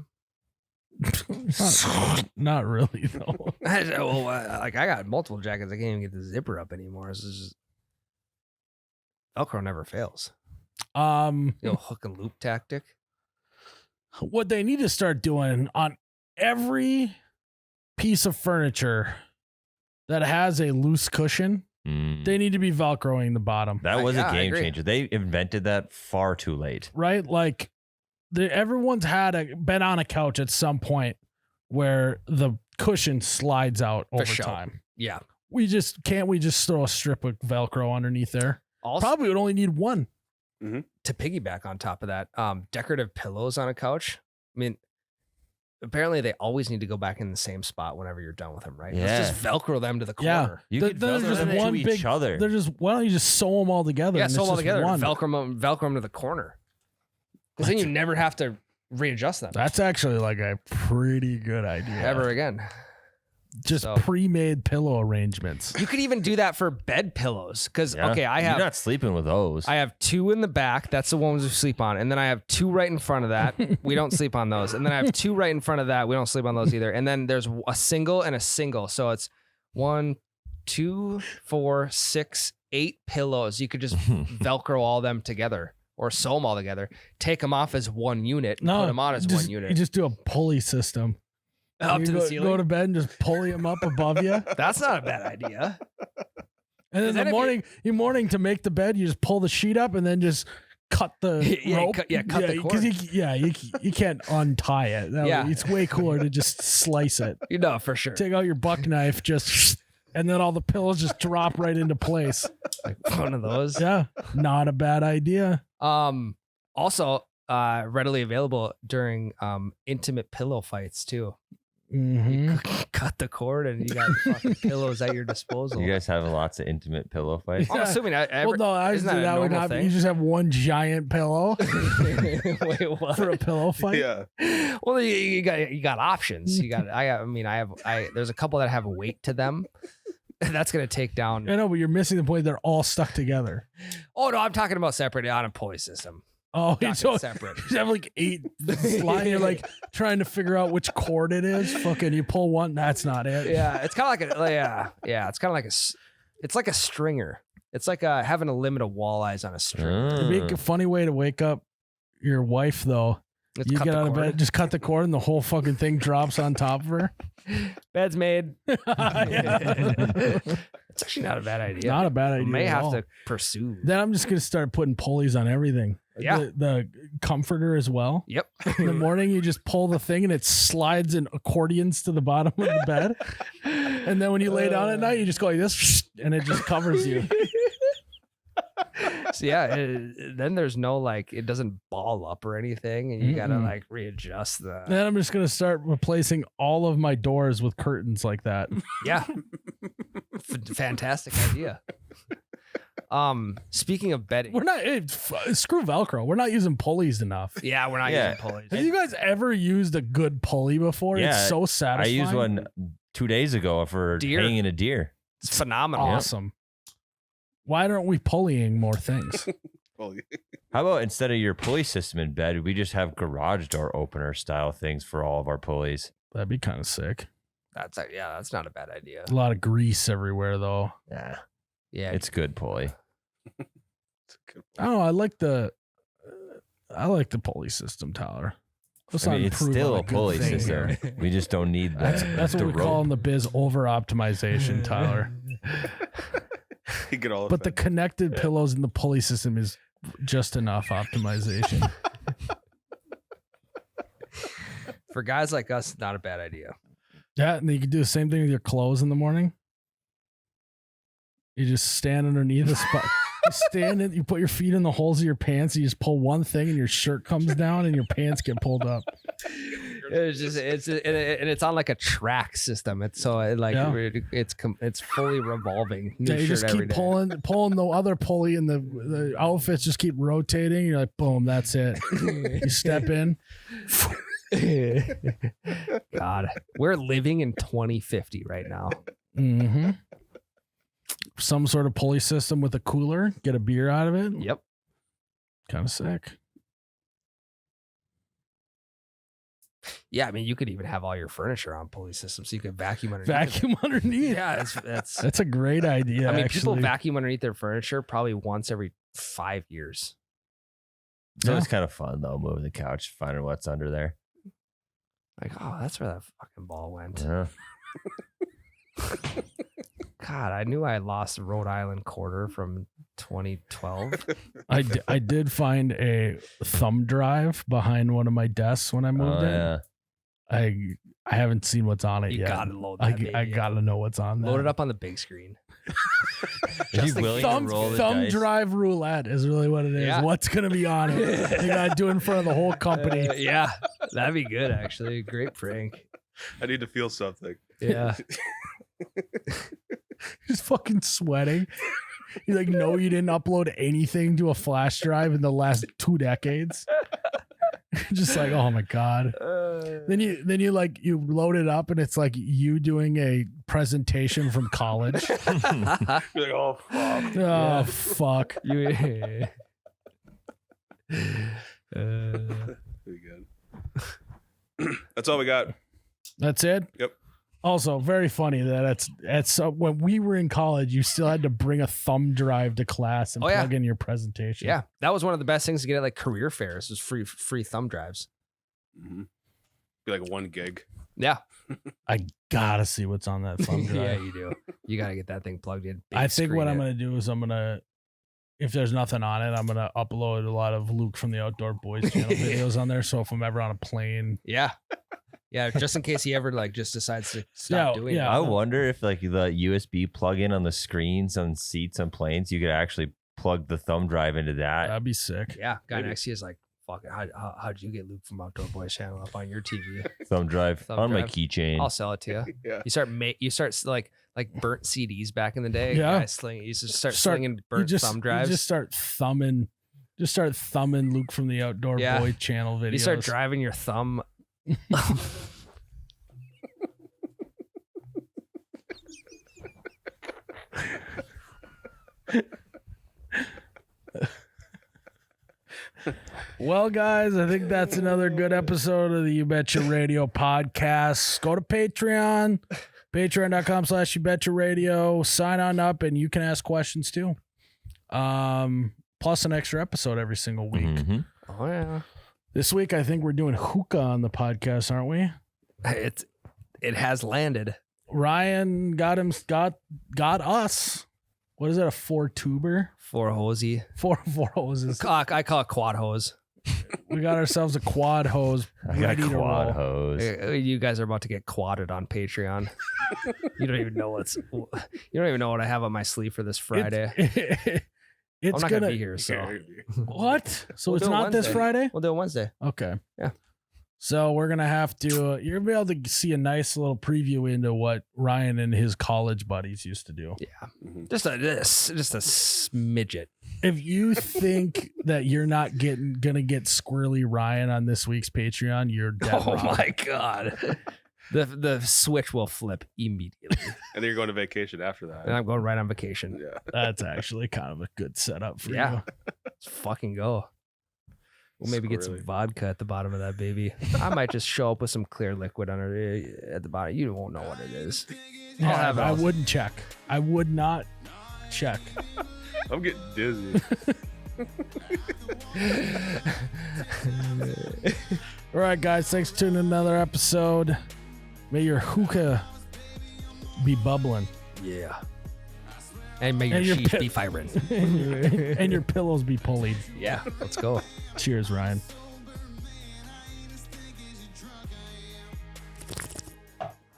Not really though. I got multiple jackets. I can't even get the zipper up anymore. This is just... Velcro never fails. Hook and loop tactic. What they need to start doing on every piece of furniture that has a loose cushion, they need to be Velcroing the bottom, That was yeah, a I game agree. changer. They invented that far too late. right? Like everyone's been on a couch at some point where the cushion slides out over sure. time. Yeah. We just throw a strip of Velcro underneath there? Also, Probably would only need one. to piggyback on top of that, decorative pillows on a couch. I mean, apparently they always need to go back in the same spot whenever you're done with them, right? Yeah. Let's just Velcro them to the Yeah. corner. You Th- could there's Velcro just them one to big- each other. They're just, why don't you just sew them all together? Yeah, and sew it's them all just together. one? Velcro them to the corner. Because then you never have to readjust them That's actually like a pretty good idea. ever again. Just So- pre-made pillow arrangements. You could even do that for bed pillows. Because Yeah. okay, You're not sleeping with those. I have two in the back. That's the ones we sleep on. And then I have two right in front of that. We don't sleep on those. And then I have two right in front of that. We don't sleep on those either. And then there's a single and a single. So it's 1, 2, 4, 6, 8 pillows. You could just Velcro all them together or sew them all together. Take them off as one unit. And put them on as one You unit. just do a pulley system. Up You to go, the ceiling. Go to bed and just pulley them up above you. That's not a bad idea. And then then in if the morning to make the bed, you just pull the sheet up and then just cut the Yeah, rope. cut the cord. Because you can't untie it. Yeah. It's way cooler to just slice it. You know, for sure. Take out your buck knife, and then all the pillows just drop right into place. Like one of those. Yeah, not a bad idea. Also, readily available during intimate pillow fights too. Mm-hmm. You cut the cord and you got fucking pillows at your disposal. You guys have lots of intimate pillow fights. I'm assuming Well, no, I isn't that a that would normal not. thing? You just have one giant pillow Wait, what? for a pillow fight. Yeah. Well, you got options. You got there's a couple that have a weight to them. That's gonna take down. I know, but you're missing the point. They're all stuck together. Oh no, I'm talking about separate on a pulley system. Oh, Not so separate. you have like 8 slide. You're like trying to figure out which cord it is. Fucking, you pull one, that's not it. Yeah, it's kind of like it's kind of like it's like a stringer. It's like having a limit of walleyes on a string. It'd be a funny way to wake up your wife, though. Let's You cut get the out of cord. bed, just cut the cord, and the whole fucking thing drops on top of her. Bed's made. Yeah. It's actually not a bad idea. Not a bad We idea. may at have all. to pursue. Then I'm just gonna start putting pulleys on everything. Yeah. The comforter as well. Yep. In the morning, you just pull the thing and it slides in accordions to the bottom of the bed. And then when you lay down at night, you just go like this, and it just covers you. So yeah, then there's no like it doesn't ball up or anything, and you gotta Mm-mm. like readjust the. Then I'm just gonna start replacing all of my doors with curtains like that. Yeah. Fantastic idea. Speaking of bedding, We're not screw Velcro. We're not using pulleys enough. yeah, we're not Yeah. using pulleys. Have you guys ever used a good pulley before? Yeah, It's so I satisfying. used one 2 days ago for Deer. hanging a deer. It's phenomenal. Awesome. Why aren't we pulleying more things? Well, How about instead of your pulley system in bed, we just have garage door opener style things for all of our pulleys? That'd be kind of sick. That's not a bad idea. A lot of grease everywhere, though. Yeah, Yeah, it's good pulley. I don't know. I like the pulley system, Tyler. Let's I mean, not it's improve still on a pulley good thing system. here. We just don't need That's the what we rope. call in the biz over optimization, Tyler. You get all But the connected pillows in the pulley system is just enough optimization. For guys like us, not a bad idea. Yeah, and you can do the same thing with your clothes in the morning. You just stand underneath a spot. You stand in, you put your feet in the holes of your pants, and you just pull one thing, and your shirt comes down, and your pants get pulled up. It's on like a track system. It's so it's fully revolving. New Yeah, you shirt just every keep day. pulling the other pulley, and the outfits just keep rotating. You're like, boom, that's it. You step in. God, we're living in 2050 right now. Mm-hmm. Some sort of pulley system with a cooler. Get a beer out of it. Yep. Kind of sick. Yeah, I mean, you could even have all your furniture on pulley systems, so you could vacuum underneath. Vacuum underneath. Yeah, That's a great idea. I mean, actually. people vacuum underneath their furniture probably once every 5 years. So Yeah. it's kind of fun though, moving the couch, finding what's under there. Like, oh, that's where that fucking ball went. Yeah. God, I knew I lost a Rhode Island quarter from 2012. I did find a thumb drive behind one of my desks when I moved in. Yeah. I haven't seen what's on it You yet. gotta load that. I gotta know what's on there. Load it up on the big screen. Are you willing Thumb, to roll the thumb dice? drive roulette is really what it is. Yeah. What's gonna be on it? You gotta do it in front of the whole company. Yeah, that'd be good actually. Great prank. I need to feel something. Yeah. Just fucking sweating. You like know you didn't upload anything to a flash drive in the last 2 decades. Just like, oh my god. Then you like you load it up and it's like you doing a presentation from college. You're like, oh fuck. Oh fuck. You- Pretty good. That's all we got. That's it. Yep. Also, very funny that it's when we were in college, you still had to bring a thumb drive to class and Oh, yeah. plug in your presentation. yeah, that was one of the best things to get at like career fairs. Was free thumb drives. Mm-hmm. Be like 1 gig. Yeah, I gotta see what's on that thumb drive. yeah, you do. You got to get that thing plugged in. Big I think what screen I'm it. gonna do is if there's nothing on it, I'm gonna upload a lot of Luke from the Outdoor Boys channel videos on there. So if I'm ever on a plane, Yeah. Yeah, just in case he ever like just decides to stop doing yeah. it. I wonder if like the USB plug-in on the screens on seats on planes, you could actually plug the thumb drive into that. that'd be sick. Yeah, guy Maybe. next to you is like, fuck it. How'd you get Luke from Outdoor Boys channel up on your TV? Thumb drive Thumb on my drive. keychain. I'll sell it to you. Yeah. You start like burnt CDs back in the day. Yeah. Guys you just start slinging burnt thumb drives. You just start thumbing Luke from the Outdoor Yeah. Boy channel videos. You start driving your thumb. Well, guys, I think that's another good episode of the You Betcha Radio podcast. Go to Patreon, patreon.com/You Betcha Radio. Sign on up and you can ask questions too. Plus an extra episode every single week. Mhm. Oh yeah. This week, I think we're doing hookah on the podcast, aren't we? It has landed. Ryan got us. What is it? A 4-tuber? 4 hosey. Four hoses. I call it quad hose. We got ourselves a quad hose. I got ready to quad roll. hose. You guys are about to get quadded on Patreon. You don't even know what I have on my sleeve for this Friday. It's I'm not gonna gonna be here, so What? So We'll it's do it not this Wednesday. Friday? we'll do it Wednesday. Okay. Yeah. So we're gonna have to. You're gonna be able to see a nice little preview into what Ryan and his college buddies used to do. Yeah, Mhm. just a smidget. If you think that you're not gonna get squirrely Ryan on this week's Patreon, you're dead Oh wrong. my god, the switch will flip immediately, And then you're going to vacation after that. and I'm going right on vacation. Yeah. That's actually kind of a good setup for Yeah. you. Let's fucking go. We'll maybe get some Squirrely. vodka at the bottom of that baby. I might just show up with some clear liquid under at the bottom. You won't know what it is. I'll Yeah, have it I all. wouldn't check. I would not check. I'm getting dizzy. All right, guys. Thanks for tuning in another episode. May your hookah be bubbling. Yeah. And may your And your sheesh pit- be firing. and your pillows be pullied. Yeah. Let's go. Cheers, Ryan.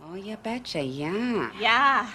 Oh, you betcha, yeah. Yeah.